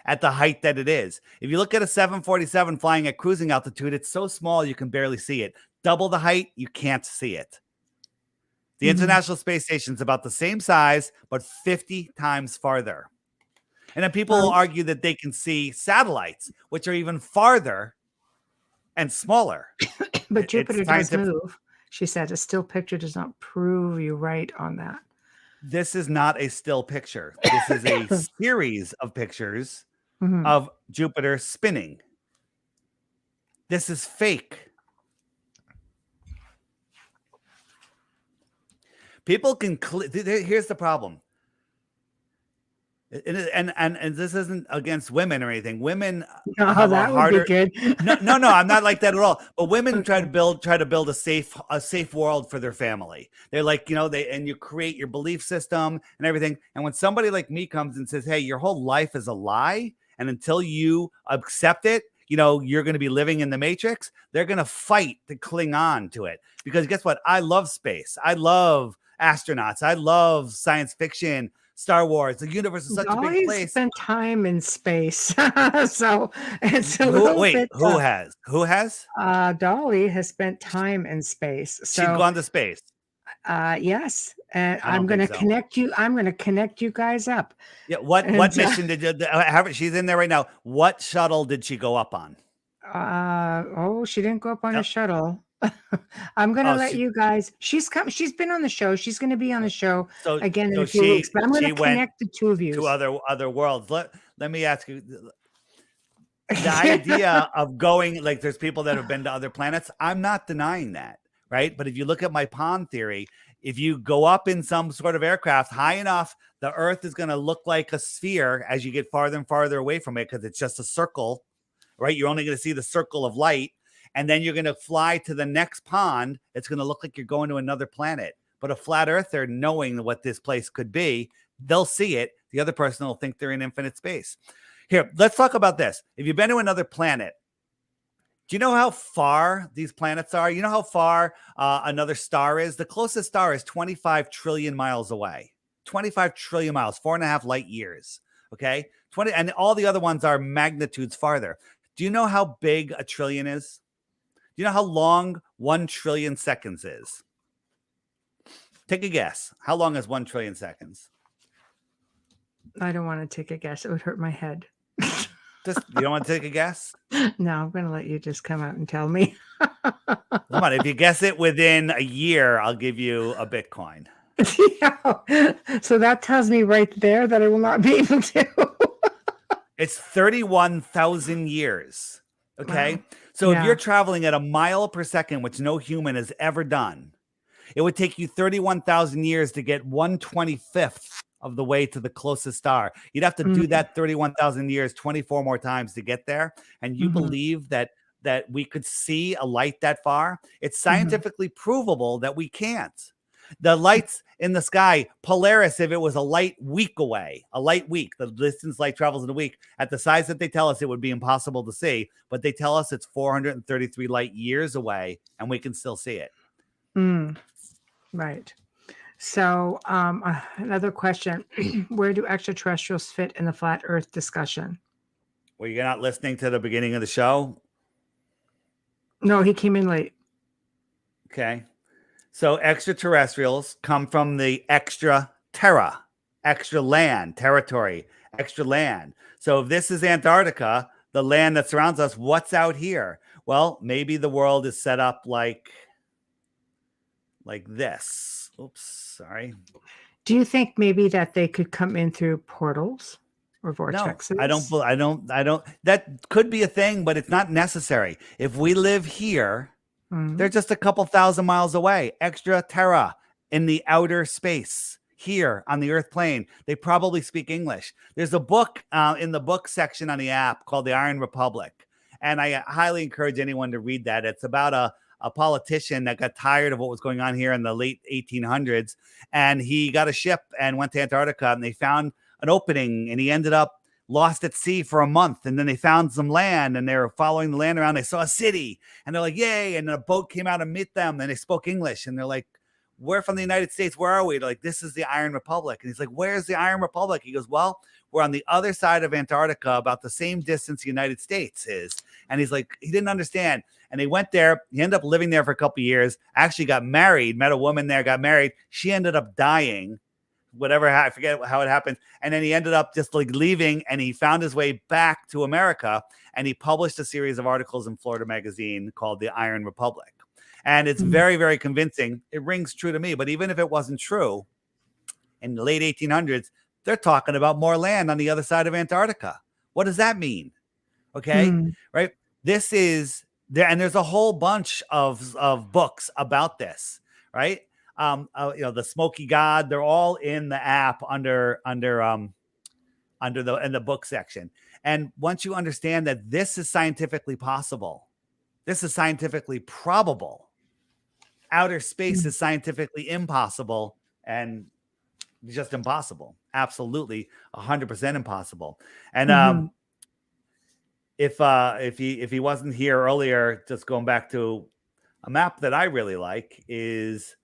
at the height that it is. If you look at a 747 flying at cruising altitude, it's so small you can barely see it. Double the height, you can't see it. The International Space Station is about the same size, but 50 times farther. And then people will argue that they can see satellites, which are even farther and smaller. But Jupiter does move. She said a still picture does not prove you right on that. This is not a still picture. This is a series of pictures of Jupiter spinning. This is fake. People can here's the problem. And this isn't against women or anything. Women Oh, have a that would be harder. good. No, I'm not like that at all. But women try Okay. to build a safe world for their family. They're like, and you create your belief system and everything. And when somebody like me comes and says, "Hey, your whole life is a lie," and until you accept it, you're going to be living in the matrix. They're going to fight to cling on to it, because guess what? I love space. I love astronauts. I love science fiction. Star Wars. The universe is such a big Dolly place. spent time in space, so it's a Who? little Wait, bit who tough. has? Who has? Dolly has spent time in space, She's so gone to space. yes, and I don't think so. I'm going to connect you guys up. Yeah. What And mission did you have? She's in there right now. What shuttle did she go up on? she didn't go up on a Yep. shuttle. I'm going to Oh, let you guys. She's been on the show. She's going to be on the show so again in so a few weeks. she But I'm going she to went connect the two of you. to other worlds. Let me ask you. The idea of going, like, there's people that have been to other planets. I'm not denying that, right? But if you look at my pond theory, if you go up in some sort of aircraft high enough, the Earth is going to look like a sphere as you get farther and farther away from it, because it's just a circle, right? You're only going to see the circle of light, and then you're going to fly to the next pond. It's going to look like you're going to another planet. But a flat earther, knowing what this place could be, they'll see it. The other person will think they're in infinite space. Here, let's talk about this. If you've been to another planet, do you know how far these planets are? You know how far another star is? The closest star is 25 trillion miles away. 25 trillion miles, 4.5 light years. Okay. And all the other ones are magnitudes farther. Do you know how big a trillion is? Do you know how long 1 trillion seconds is? Take a guess. How long is 1 trillion seconds? I don't want to take a guess. It would hurt my head. You don't want to take a guess? No, I'm going to let you just come out and tell me. Come on. If you guess it within a year, I'll give you a Bitcoin. Yeah. So that tells me right there that I will not be able to. It's 31,000 years. Okay. Wow. So Yeah. if you're traveling at a mile per second, which no human has ever done, it would take you 31,000 years to get 1/25th of the way to the closest star. You'd have to do that 31,000 years, 24 more times to get there. And you believe that we could see a light that far? It's scientifically provable that we can't. The lights in the sky, Polaris, if it was a light week away, the distance light travels in a week, at the size that they tell us, it would be impossible to see. But they tell us it's 433 light years away, and we can still see it. Right. So another question. Where do extraterrestrials fit in the flat earth discussion? Well, you're not listening to the beginning of the show? No, he came in late. Okay. So extraterrestrials come from the extra terra, extra land, territory, extra land. So if this is Antarctica, the land that surrounds us, what's out here? Well, maybe the world is set up like this. Oops, sorry. Do you think maybe that they could come in through portals or vortexes? No, I don't. That could be a thing, but it's not necessary. If we live here, they're just a couple thousand miles away. Extra terra, in the outer space, here on the Earth plane. They probably speak English. There's a book in the book section on the app called The Iron Republic. And I highly encourage anyone to read that. It's about a politician that got tired of what was going on here in the late 1800s. And he got a ship and went to Antarctica, and they found an opening, and he ended up lost at sea for a month. And then they found some land, and they were following the land around. They saw a city, and they're like, yay. And then a boat came out and met them, and they spoke English. And they're like, we're from the United States. Where are we? They're like, this is the Iron Republic. And he's like, where's the Iron Republic? He goes, well, we're on the other side of Antarctica, about the same distance the United States is. And he's like, he didn't understand. And they went there. He ended up living there for a couple of years, actually got married, met a woman there, got married. She ended up dying, whatever, I forget how it happened. And then he ended up just like leaving, and he found his way back to America, and he published a series of articles in Florida Magazine called The Iron Republic. And it's very, very convincing. It rings true to me. But even if it wasn't true, in the late 1800s, they're talking about more land on the other side of Antarctica. What does that mean? Okay, right? This is there, and there's a whole bunch of books about this, right? The Smoky God, they're all in the app under in the book section. And once you understand that this is scientifically possible, this is scientifically probable, outer space is scientifically impossible and just impossible. Absolutely 100% impossible. And if he wasn't here earlier, just going back to a map that I really like is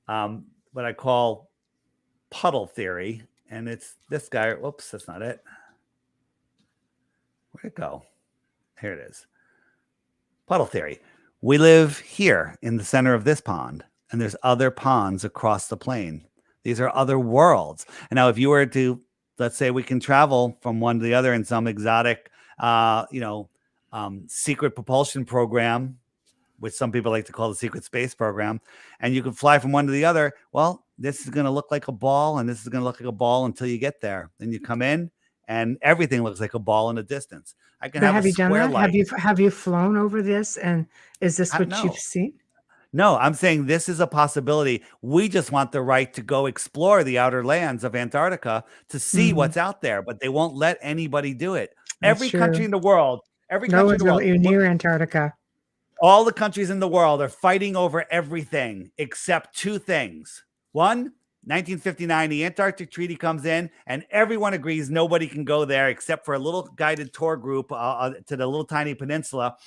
what I call puddle theory. And it's this guy. Whoops, that's not it. Where'd it go? Here it is. Puddle theory. We live here in the center of this pond, and there's other ponds across the plane. These are other worlds. And now if you were to, let's say we can travel from one to the other in some exotic, secret propulsion program, which some people like to call the secret space program, and you can fly from one to the other. Well, this is going to look like a ball, and this is going to look like a ball until you get there. Then you come in, and everything looks like a ball in the distance. I can have you done that? light. Have you flown over this? And is this what you've seen? No, I'm saying this is a possibility. We just want the right to go explore the outer lands of Antarctica to see what's out there, but they won't let anybody do it. Every country in the world, near Antarctica. All the countries in the world are fighting over everything except two things. One, 1959, the Antarctic Treaty comes in, and everyone agrees nobody can go there except for a little guided tour group to the little tiny peninsula.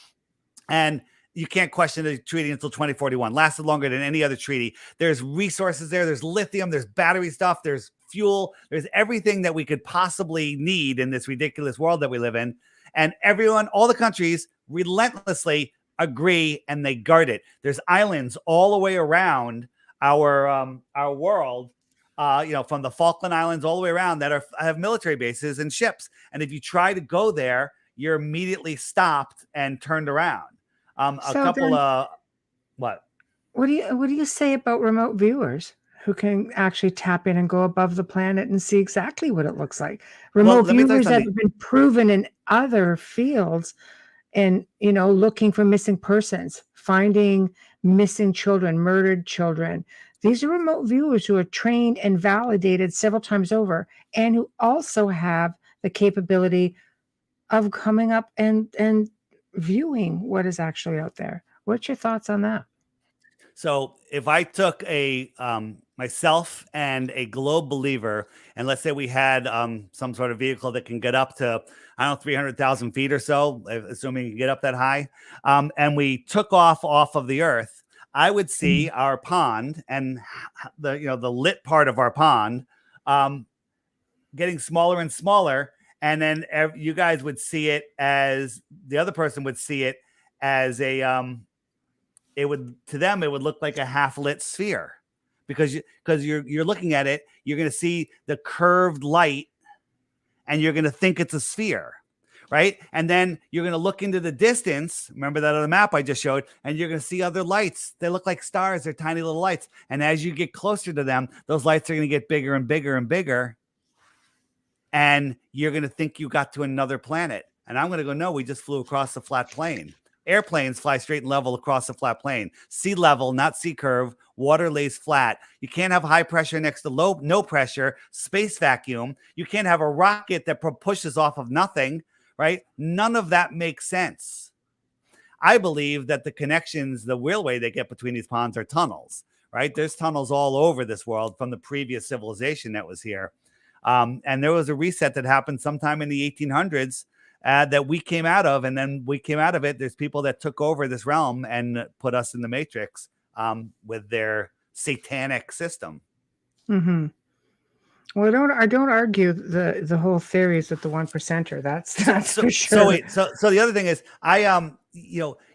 And you can't question the treaty until 2041. Lasted longer than any other treaty. There's resources there. There's lithium. There's battery stuff. There's fuel. There's everything that we could possibly need in this ridiculous world that we live in. And everyone, all the countries relentlessly agree, and they guard it. There's islands all the way around our world, from the Falkland Islands all the way around that have military bases and ships. And if you try to go there, you're immediately stopped and turned around. What do you say about remote viewers who can actually tap in and go above the planet and see exactly what it looks like? Remote viewers that have been proven in other fields, and looking for missing persons, finding missing children, murdered children. These are remote viewers who are trained and validated several times over, and who also have the capability of coming up and viewing what is actually out there. What's your thoughts on that? So if I took myself and a globe believer, and let's say we had some sort of vehicle that can get up to, 300,000 feet or so, assuming you can get up that high, and we took off of the Earth, I would see our pond and the lit part of our pond getting smaller and smaller. And then you guys would see it as the other person would see it as to them, it would look like a half lit sphere, because you're looking at it, you're going to see the curved light and you're going to think it's a sphere, right? And then you're going to look into the distance. Remember that other map I just showed, and you're going to see other lights. They look like stars. They're tiny little lights. And as you get closer to them, those lights are going to get bigger and bigger and bigger. And you're going to think you got to another planet. And I'm going to go, no, we just flew across the flat plane. Airplanes fly straight and level across the flat plane. Sea level, not sea curve. Water lays flat. You can't have high pressure next to no pressure. Space vacuum. You can't have a rocket that pushes off of nothing, right? None of that makes sense. I believe that the connections, the real way they get between these ponds are tunnels, right? There's tunnels all over this world from the previous civilization that was here. And there was a reset that happened sometime in the 1800s that we came out of. And then we came out of it. There's people that took over this realm and put us in the matrix with their satanic system. Mm-hmm. Well, I don't argue the whole theories of the 1%er. That's for sure. So the other thing is,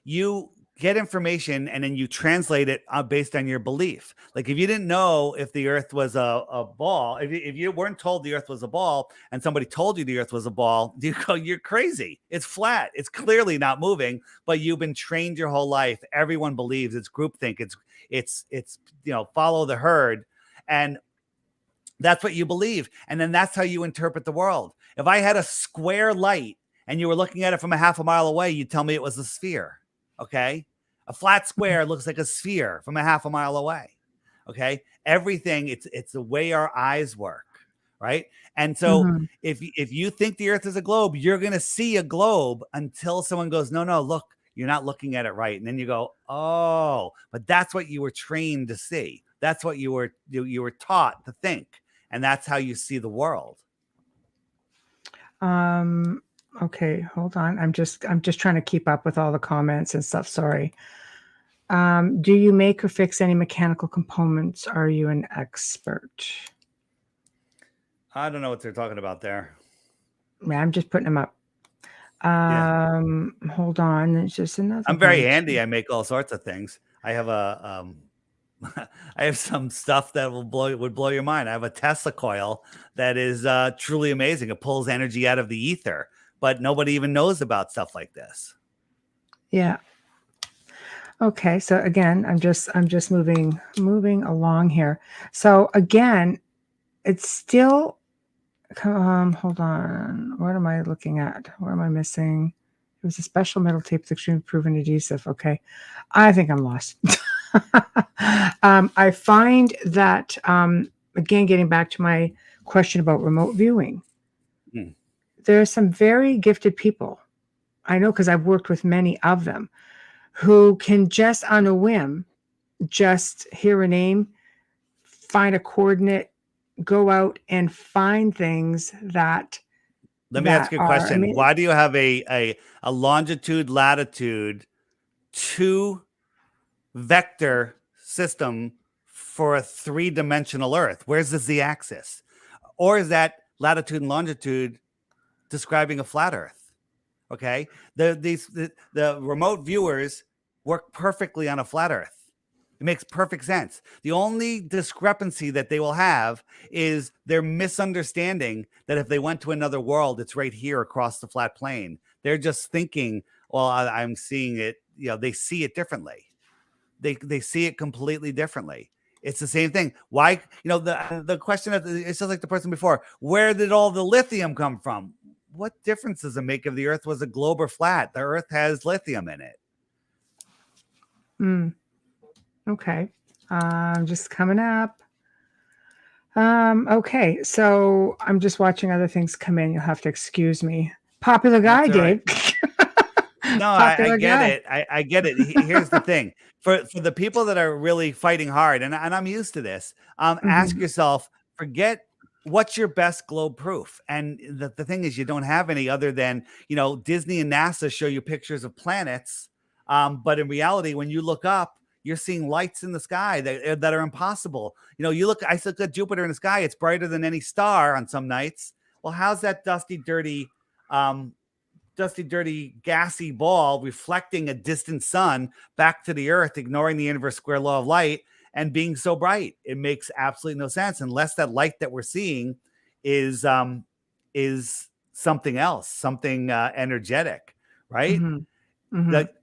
you get information and then you translate it based on your belief. Like if you didn't know if the Earth was a ball, if you weren't told the Earth was a ball and somebody told you the Earth was a ball, you go, you're crazy. It's flat. It's clearly not moving, but you've been trained your whole life. Everyone believes it's groupthink. It's follow the herd. And that's what you believe. And then that's how you interpret the world. If I had a square light and you were looking at it from a half a mile away, you'd tell me it was a sphere. Okay. A flat square looks like a sphere from a half a mile away. Okay. Everything, it's the way our eyes work, right? And so Mhm. if you think the earth is a globe, you're going to see a globe until someone goes, no, look, you're not looking at it right. And then you go, oh, but that's what you were trained to see. That's what you were taught to think. And that's how you see the world. Okay, hold on. I'm just trying to keep up with all the comments and stuff. Sorry. Do you make or fix any mechanical components? Are you an expert? I don't know what they're talking about there. Yeah, I'm just putting them up. Yeah. Hold on. There's just another I'm very one. handy. I make all sorts of things. I have I have some stuff that would blow your mind. I have a Tesla coil that is truly amazing. It pulls energy out of the ether, but nobody even knows about stuff like this. Yeah. Okay. So again, I'm just moving along here. So again, it's still hold on. What am I looking at? Where am I missing? It was a special metal tape with extremely proven adhesive. Okay. I think I'm lost. I find that again, getting back to my question about remote viewing, there are some very gifted people. I know because I've worked with many of them who can just on a whim, just hear a name, find a coordinate, go out and find things that Let me ask you a are. I question. mean, Why do you have a longitude, latitude, 2 vector system for a 3-dimensional Earth? Where's the z-axis? Or is that latitude and longitude describing a flat Earth? Okay, the remote viewers work perfectly on a flat Earth. It makes perfect sense. The only discrepancy that they will have is their misunderstanding that if they went to another world, it's right here across the flat plane. They're just thinking, well, I'm seeing it. They see it differently. They see it completely differently. It's the same thing. Why? The question it's just like the person before. Where did all the lithium come from? What difference does it make if the Earth was a globe or flat? The Earth has lithium in it. Okay. Just coming up. Okay. So I'm just watching other things come in. You'll have to excuse me. Popular guy, That's all right. Dave. No, I get it. I get it. Here's the thing. For the people that are really fighting hard, and I'm used to this, ask yourself, forget what's your best globe proof. And the thing is, you don't have any other than, Disney and NASA show you pictures of planets. But in reality, when you look up, you're seeing lights in the sky that are impossible. I look at Jupiter in the sky. It's brighter than any star on some nights. Well, how's that dusty, dirty, gassy ball reflecting a distant sun back to the Earth, ignoring the inverse square law of light and being so bright? It makes absolutely no sense unless that light that we're seeing is something else, something energetic, right?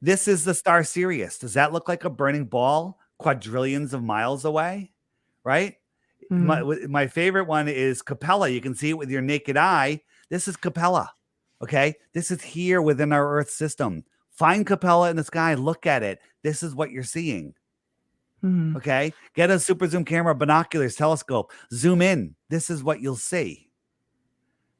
This is the star Sirius. Does that look like a burning ball quadrillions of miles away? Right? My favorite one is Capella. You can see it with your naked eye. This is Capella. Okay, this is here within our Earth system. Find Capella in the sky, look at it. This is what you're seeing. Okay, get a super zoom camera, binoculars, telescope, zoom in. This is what you'll see.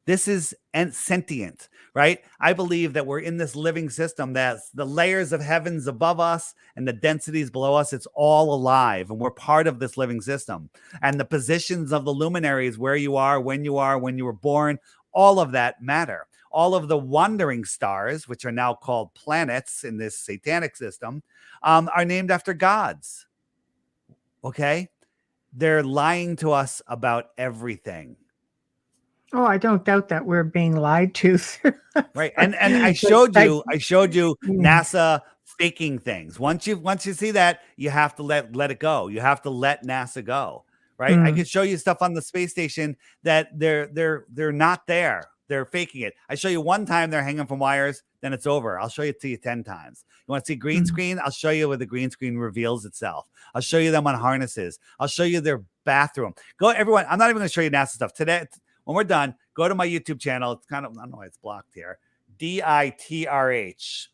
This is sentient, right? I believe that we're in this living system that's the layers of heavens above us and the densities below us. It's all alive, and we're part of this living system. And the positions of the luminaries, where you are, when you were born, all of that matter. All of the wandering stars, which are now called planets in this satanic system, are named after gods. Okay? They're lying to us about everything. Oh, I don't doubt that we're being lied to. Right. And I showed you NASA faking things. Once you see that, you have to let it go. You have to let NASA go. Right. I could show you stuff on the space station that they're not there. They're faking it. I show you one time they're hanging from wires, then it's over. I'll show it to you 10 times. You want to see green screen? I'll show you where the green screen reveals itself. I'll show you them on harnesses. I'll show you their bathroom. Go, everyone. I'm not even going to show you NASA stuff today. When we're done, go to my YouTube channel. It's kind of, I don't know why it's blocked here. DITRH.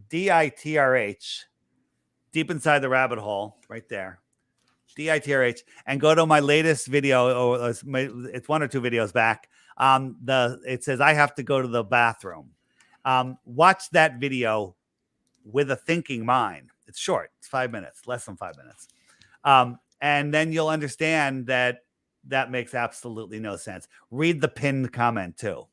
DITRH. Deep inside the rabbit hole, right there. DITRH, and go to my latest video, or it's 1 or 2 videos back. It says I have to go to the bathroom. Watch that video with a thinking mind. It's short. It's 5 minutes, less than 5 minutes. And then you'll understand that makes absolutely no sense. Read the pinned comment too.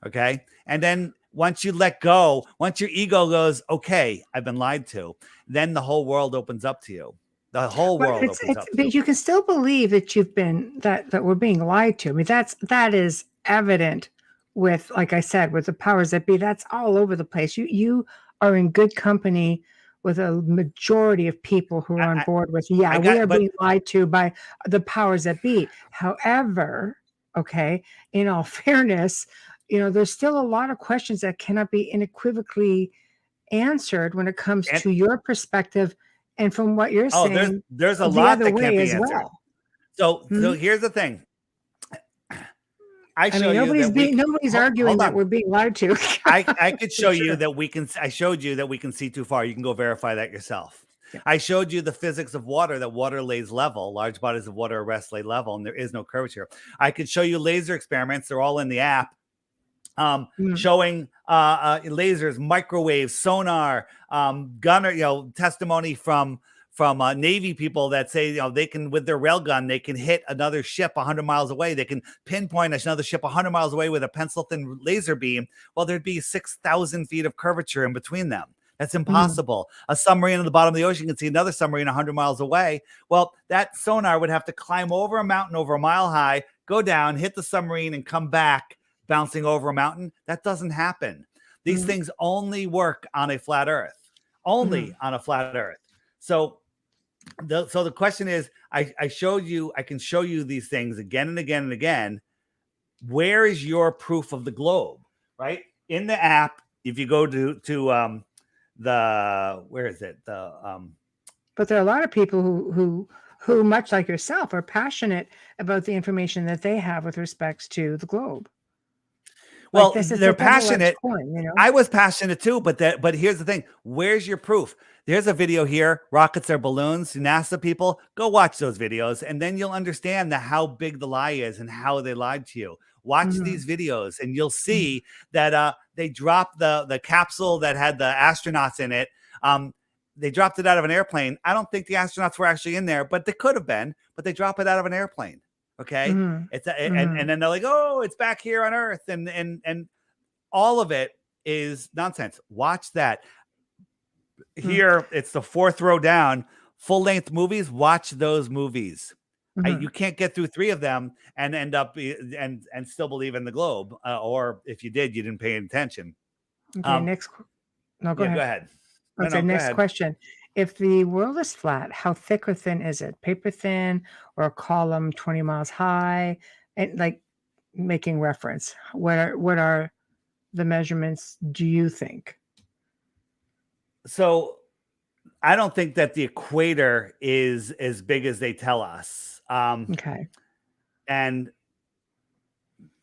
Okay. And then once you let go, once your ego goes, okay, I've been lied to, then the whole world opens up to you. The whole world opens up to you. But you can still believe that you've been, that we're being lied to. I mean, that is evident with, like I said, with the powers that be. That's all over the place. You are in good company with a majority of people who are on board with, we are being lied to by the powers that be. However, okay, in all fairness, there's still a lot of questions that cannot be unequivocally answered when it comes to your perspective and from what you're saying. There's a lot that can't be answered. Well. So here's the thing. Nobody's arguing that we're being lied to. I could show you that we can. I showed you that we can see too far. You can go verify that yourself. Yeah. I showed you the physics of water, that water lays level. Large bodies of water rest lay level, and there is no curvature. I could show you laser experiments. They're all in the app. Showing lasers, microwaves, sonar, gunner, testimony from Navy people that say, they can, with their railgun, they can hit another ship 100 miles away. They can pinpoint another ship 100 miles away with a pencil thin laser beam. Well, there'd be 6,000 feet of curvature in between them. That's impossible. A submarine at the bottom of the ocean can see another submarine 100 miles away. Well, that sonar would have to climb over a mountain over a mile high, go down, hit the submarine, and come back bouncing over a mountain. That doesn't happen. These things only work on a flat earth, on a flat earth. So the question is, I showed you, I can show you these things again and again and again. Where is your proof of the globe? Right? In the app, if you go to where is it? But there are a lot of people who much like yourself are passionate about the information that they have with respects to the globe. Well, they're passionate. I was passionate too, but here's the thing. Where's your proof? There's a video here. Rockets are balloons. NASA people, go watch those videos, and then you'll understand how big the lie is and how they lied to you. Watch these videos, and you'll see that they dropped the capsule that had the astronauts in it. They dropped it out of an airplane. I don't think the astronauts were actually in there, but they could have been. But they drop it out of an airplane. Okay, and then they're like, oh, it's back here on Earth, and all of it is nonsense. Watch that. Here, it's the 4th row down. Full-length movies. Watch those movies. You can't get through 3 of them and end up and still believe in the globe, or if you did, you didn't pay attention. Okay, go ahead. Okay, next question. If the world is flat, how thick or thin is it? Paper thin or a column 20 miles high? And like making reference. What are the measurements, do you think? So I don't think that the equator is as big as they tell us. Okay. And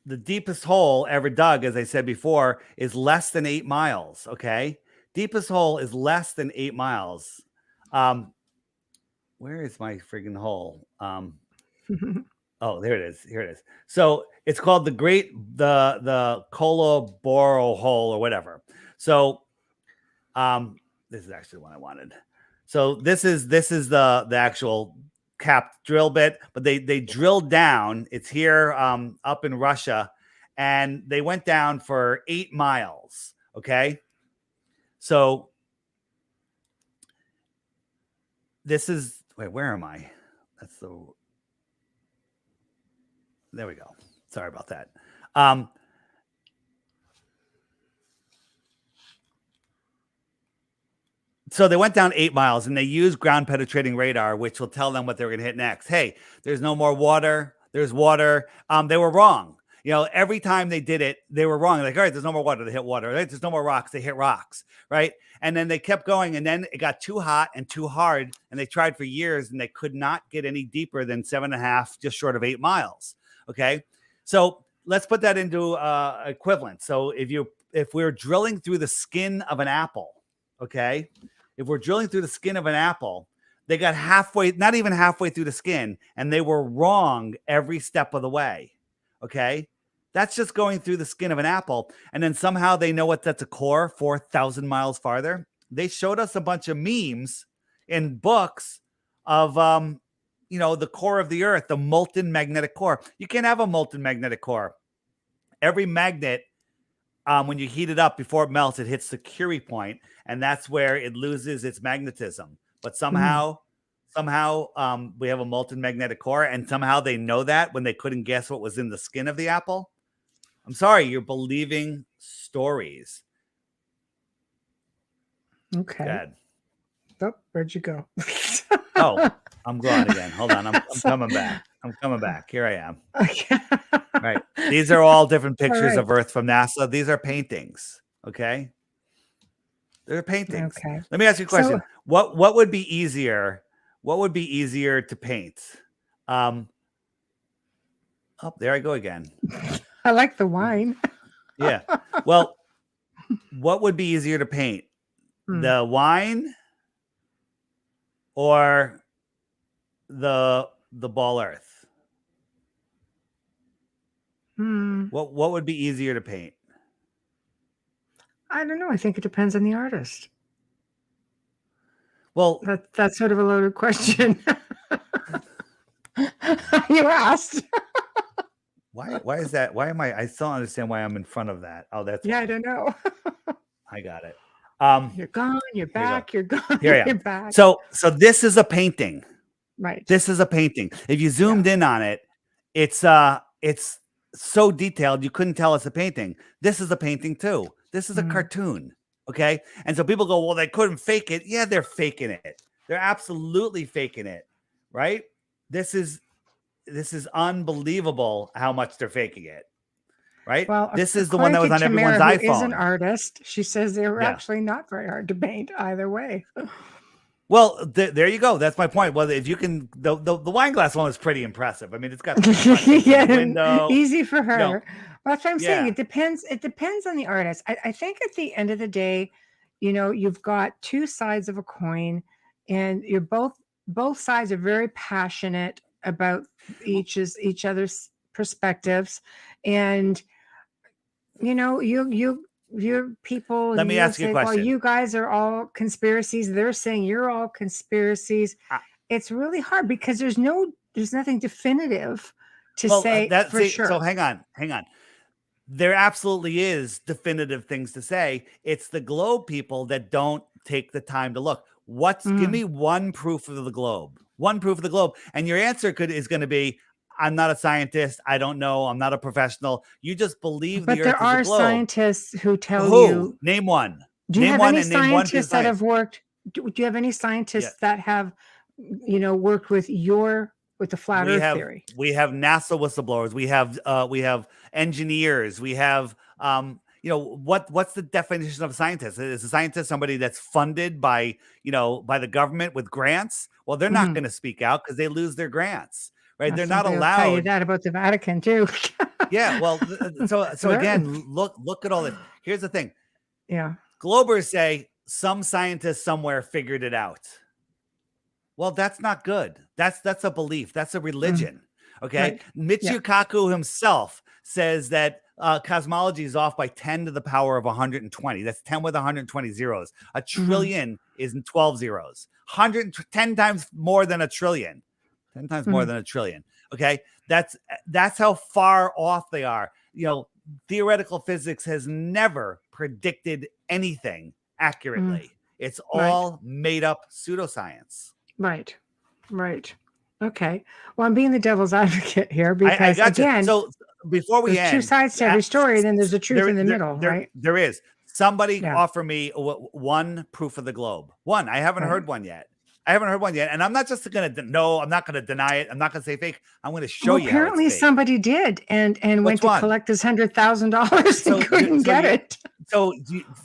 the deepest hole ever dug, as I said before, is less than 8 miles. Okay. Deepest hole is less than 8 miles. Where is my friggin' hole? Oh, there it is. Here it is. So it's called the Colaboro hole or whatever. So this is actually what I wanted. So this is the actual capped drill bit, but they drilled down. It's here up in Russia, and they went down for 8 miles. Okay. So this is, where am I? There we go. Sorry about that. So they went down 8 miles, and they used ground penetrating radar, which will tell them what they're going to hit next. Hey, there's no more water. There's water. They were wrong. Every time they did it, they were wrong. Like, all right, there's no more water. They hit water. Right? There's no more rocks. They hit rocks. Right. And then they kept going, and then it got too hot and too hard. And they tried for years, and they could not get any deeper than 7.5, just short of 8 miles. Okay. So let's put that into equivalent. So if we're drilling through the skin of an apple, okay, if we're drilling through the skin of an apple, They got halfway, not even halfway through the skin, and they were wrong every step of the way. Okay. That's just going through the skin of an apple. And then somehow they know what that's a core 4,000 miles farther. They showed us a bunch of memes in books of, the core of the earth, the molten magnetic core. You can't have a molten magnetic core. Every magnet, when you heat it up before it melts, it hits the Curie point, and that's where it loses its magnetism. But somehow, we have a molten magnetic core, and somehow they know that when they couldn't guess what was in the skin of the apple. I'm sorry, you're believing stories. Okay. Good. Oh, where'd you go? Oh, I'm gone again. Hold on. I'm coming back. I'm coming back. Here I am. Okay. Right. These are all different pictures right. of Earth from NASA. These are paintings. Okay. They're paintings. Okay. Let me ask you a question. So- What would be easier? What would be easier to paint? Oh, there I go again. I like the wine. Yeah. Well, what would be easier to paint? The wine or the ball Earth? What would be easier to paint? I don't know. I think it depends on the artist. Well, that's sort of a loaded question. You asked. Why is that? Why am I still don't understand why I'm in front of that. Oh, that's Yeah, why. I don't know. I got it. You're gone, you're back, you're gone, Here I am. you're back. So this is a painting. Right. This is a painting. If you zoomed in on it, it's so detailed you couldn't tell it's a painting. This is a painting too. This is a cartoon. Okay. And so people go, well, they couldn't fake it. Yeah, they're faking it. They're absolutely faking it. Right? This is unbelievable how much they're faking it. Right? Well, this is the one that was on everyone's Tamara, iPhone. who is an artist. She says they were actually not very hard to paint either way. Well, there you go. That's my point. Well, if you can, the wine glass one is pretty impressive. I mean, it's got the window. Easy for her. Well, that's what I'm saying. Yeah. It depends on the artist. I think at the end of the day, you've got two sides of a coin, and you're both sides are very passionate about each other's perspectives, and your people. Let me ask you a question. Well, you guys are all conspiracies. They're saying you're all conspiracies. It's really hard because there's nothing definitive to say for sure. So hang on. There absolutely is definitive things to say. It's the globe people that don't take the time to look. Give me one proof of the globe. One proof of the globe. And your answer is going to be, I'm not a scientist. I don't know. I'm not a professional. You just believe the Earth is a globe. But there are scientists who tell you. Name one. Do you have any scientists that have worked? Do you have any scientists that have, worked with the flat Earth theory? We have NASA whistleblowers. We have engineers. We have what's the definition of a scientist? Is a scientist somebody that's funded by the government with grants? Well, they're not going to speak out because they lose their grants. Right, they're not allowed. Tell you that about the Vatican too. Yeah, well, so again, look at all this. Here's the thing. Yeah, Globers say some scientist somewhere figured it out. Well, that's not good. That's a belief. That's a religion. Okay, right. Michio Kaku himself says that cosmology is off by 10 to the power of 120. That's 10 with 120 zeros. A trillion is in 12 zeros. 10 times more than a trillion. 10 times more than a trillion. Okay. That's how far off they are. Theoretical physics has never predicted anything accurately. It's all made up pseudoscience. Right. Okay. Well, I'm being the devil's advocate here because again, so before we there's two sides to every story, then there's a truth in the middle, right? There is. Somebody offer me one proof of the globe. One. I haven't heard one yet. And I'm not just going to I'm not going to deny it. I'm not going to say fake. I'm going to show you. Apparently somebody did and went to collect his $100,000 and couldn't get it.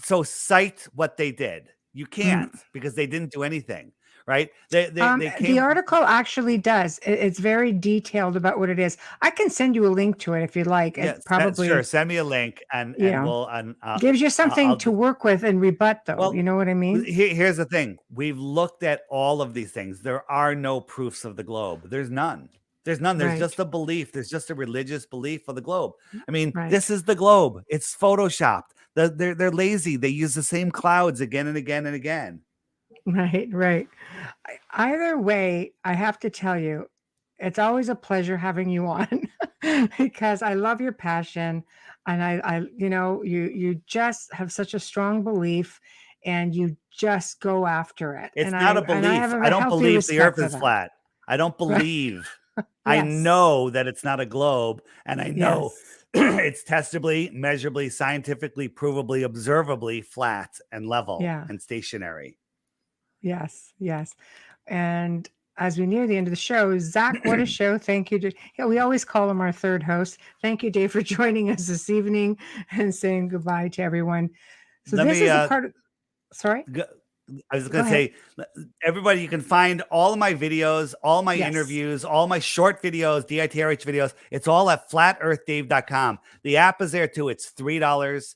So cite what they did. You can't because they didn't do anything. right? They The came. article actually does. It's very detailed about what it is. I can send you a link to it if you'd like. It Yes, sure. probably, Send me a link, and you know, we'll gives you something I'll to do. work with and rebut, though. Well, You know what I mean? here's the thing. We've looked at all of these things. There are no proofs of the globe. There's none. There's none. There's Right, just a belief. There's just a religious belief of the globe. I mean, right, this is the globe. It's photoshopped. They're lazy. They use the same clouds again and again and again. right, right. Either way, I have to tell you, it's always a pleasure having you on because I love your passion, and you just have such a strong belief, and you just go after it, It's and not a I have belief. a I don't healthy believe the earth respect for is that. flat. I don't Right? believe. I Yes, know that it's not a globe, and I know yes, it's testably, measurably, scientifically, provably, observably flat and level yeah, and stationary. yes, yes. And as we near the end of the show, Zach, what a show! Thank you. Yeah, we always call him our third host. Thank you, Dave, for joining us this evening and saying goodbye to everyone. So Let this me is the part of, sorry, go, I was go going to ahead. say, everybody, you can find all of my videos, all my Yes. interviews, all my short videos, DITRH videos. It's all at flatearthdave.com. The app is there too. It's $3.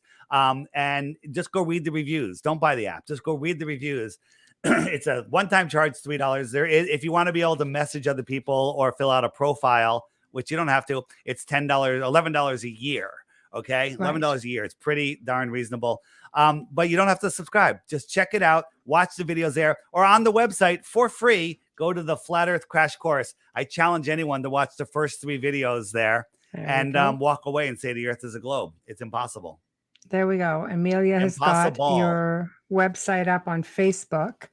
And just go read the reviews. Don't buy the app. Just go read the reviews. It's a one-time charge, $3. There is, if you want to be able to message other people or fill out a profile, which you don't have to, it's $10, $11 a year. Okay, Right. $11 a year. It's pretty darn reasonable. But you don't have to subscribe. Just check it out, watch the videos there, or on the website for free. Go to the Flat Earth Crash Course. I challenge anyone to watch the first 3 videos there There we and go. walk away and say the Earth is a globe. It's impossible. There we go. Amelia has got Impossible. your website up on Facebook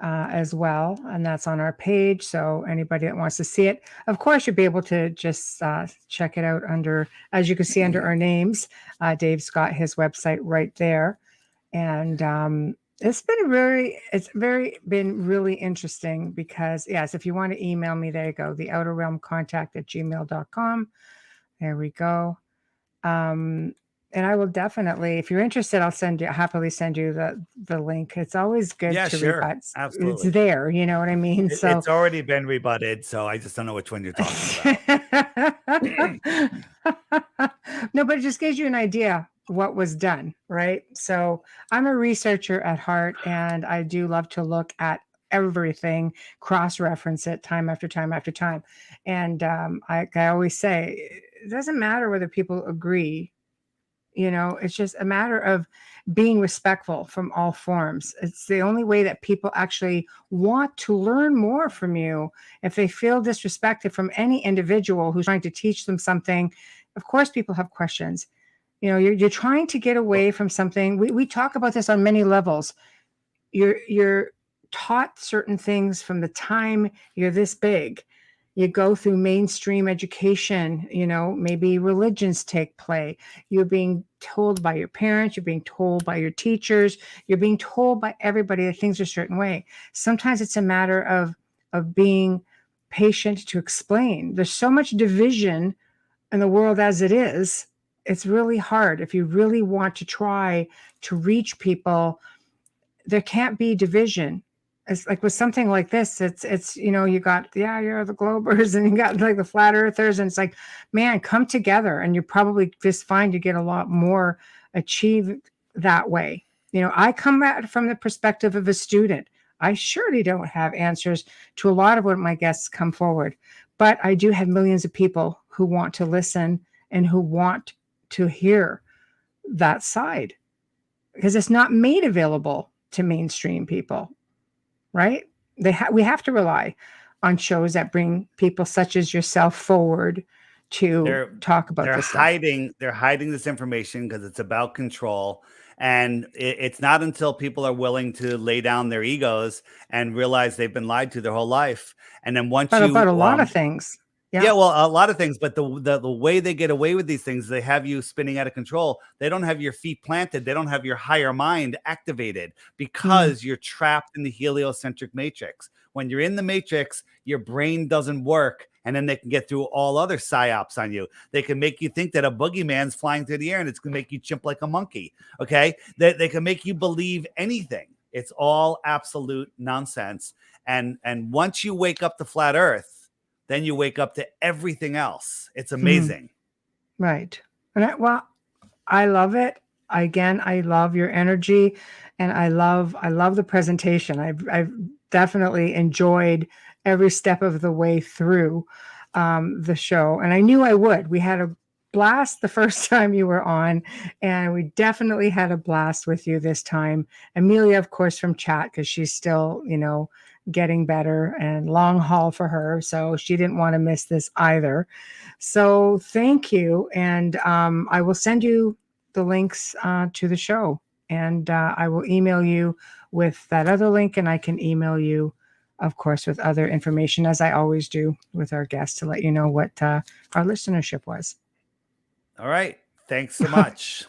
as well, and that's on our page. So anybody that wants to see it, of course, you'll be able to just check it out under, as you can see under our names. Dave's got his website right there, and it's been really interesting because yes, if you want to email me, there you go, the outer realm contact at gmail.com. There we go. And I will definitely, if you're interested, happily send you the link. It's always good Yeah, to sure. rebut. It's Absolutely. there, you know what I mean? So It's already been rebutted, so I just don't know which one you're talking about. no, but it just gives you an idea what was done, right? So I'm a researcher at heart, and I do love to look at everything, cross-reference it time after time after time. And I always say, it doesn't matter whether people agree. It's just a matter of being respectful from all forms. It's the only way that people actually want to learn more from you. If they feel disrespected from any individual who's trying to teach them something, of course, people have questions. You're trying to get away from something. We talk about this on many levels. You're taught certain things from the time you're this big. You go through mainstream education, maybe religions take play. You're being told by your parents, you're being told by your teachers, you're being told by everybody that things are a certain way. Sometimes it's a matter of being patient to explain. There's so much division in the world as it is. It's really hard. If you really want to try to reach people, there can't be division. It's like with something like this, it's you got, you're the globers and you got like the flat earthers, and it's like, man, come together and you probably just find you get a lot more achieved that way. I come at it from the perspective of a student. I surely don't have answers to a lot of what my guests come forward, but I do have millions of people who want to listen and who want to hear that side, because it's not made available to mainstream people, right? We have to rely on shows that bring people such as yourself forward to They're talk about this stuff. they're hiding this information because it's about control. And it's not until people are willing to lay down their egos and realize they've been lied to their whole life. And then once But about you a lot of things. yeah, Yeah. well, a lot of things, but the way they get away with these things, they have you spinning out of control. They don't have your feet planted. They don't have your higher mind activated because you're trapped in the heliocentric matrix. When you're in the matrix, your brain doesn't work, and then they can get through all other psyops on you. They can make you think that a boogeyman's flying through the air and it's going to make you chimp like a monkey. Okay, they can make you believe anything. It's all absolute nonsense. And once you wake up to flat Earth, then you wake up to everything else. It's Mhm. amazing. Right. And I love it. Again, I love your energy, and I love the presentation. I've definitely enjoyed every step of the way through the show, and I knew I would. We had a blast the first time you were on, and we definitely had a blast with you this time. Amelia, of course, from chat, because she's still, getting better, and long haul for her, so she didn't want to miss this either. So thank you, and I will send you the links to the show, and I will email you with that other link, and I can email you, of course, with other information, as I always do with our guests, to let you know what our listenership was. All right. Thanks so much.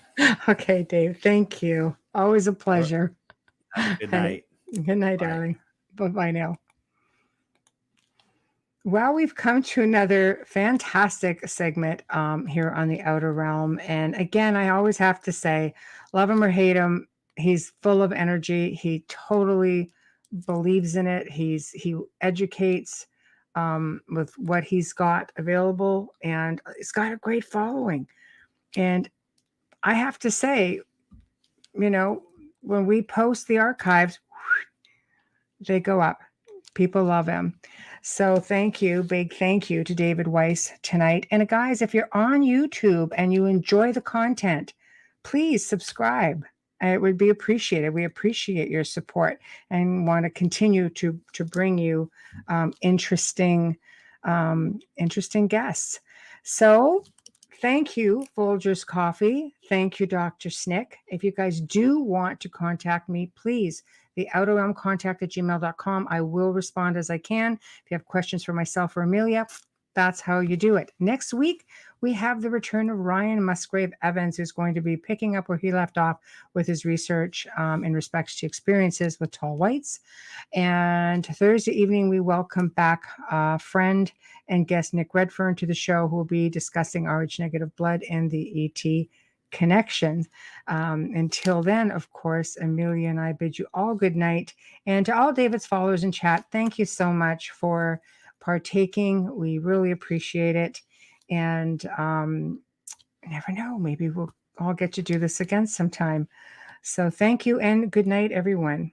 Okay, Dave. Thank you. Always a pleasure. Have a good night. Good night, Bye. darling. Bye-bye now. Well, we've come to another fantastic segment here on the Outer Realm. And again, I always have to say, love him or hate him, he's full of energy. He totally believes in it. He educates with what he's got available, and he's got a great following. And I have to say, when we post the archives, they go up. People love him. So thank you, big thank you to David Weiss tonight. And guys, if you're on YouTube and you enjoy the content, please subscribe. It would be appreciated. We appreciate your support and want to continue to bring you interesting guests. So thank you, Folgers Coffee. Thank you, Dr. Snick. If you guys do want to contact me, please, the outerrealmcontact@gmail.com. I will respond as I can. If you have questions for myself or Amelia, that's how you do it. Next week, we have the return of Ryan Musgrave Evans, who's going to be picking up where he left off with his research in respect to experiences with tall whites. And Thursday evening, we welcome back friend and guest Nick Redfern to the show, who will be discussing Rh-negative blood and the ET connection. Until then, of course, Amelia and I bid you all good night. And to all David's followers in chat, thank you so much for partaking. We really appreciate it. And never know, maybe we'll all get to do this again sometime. So thank you and good night, everyone.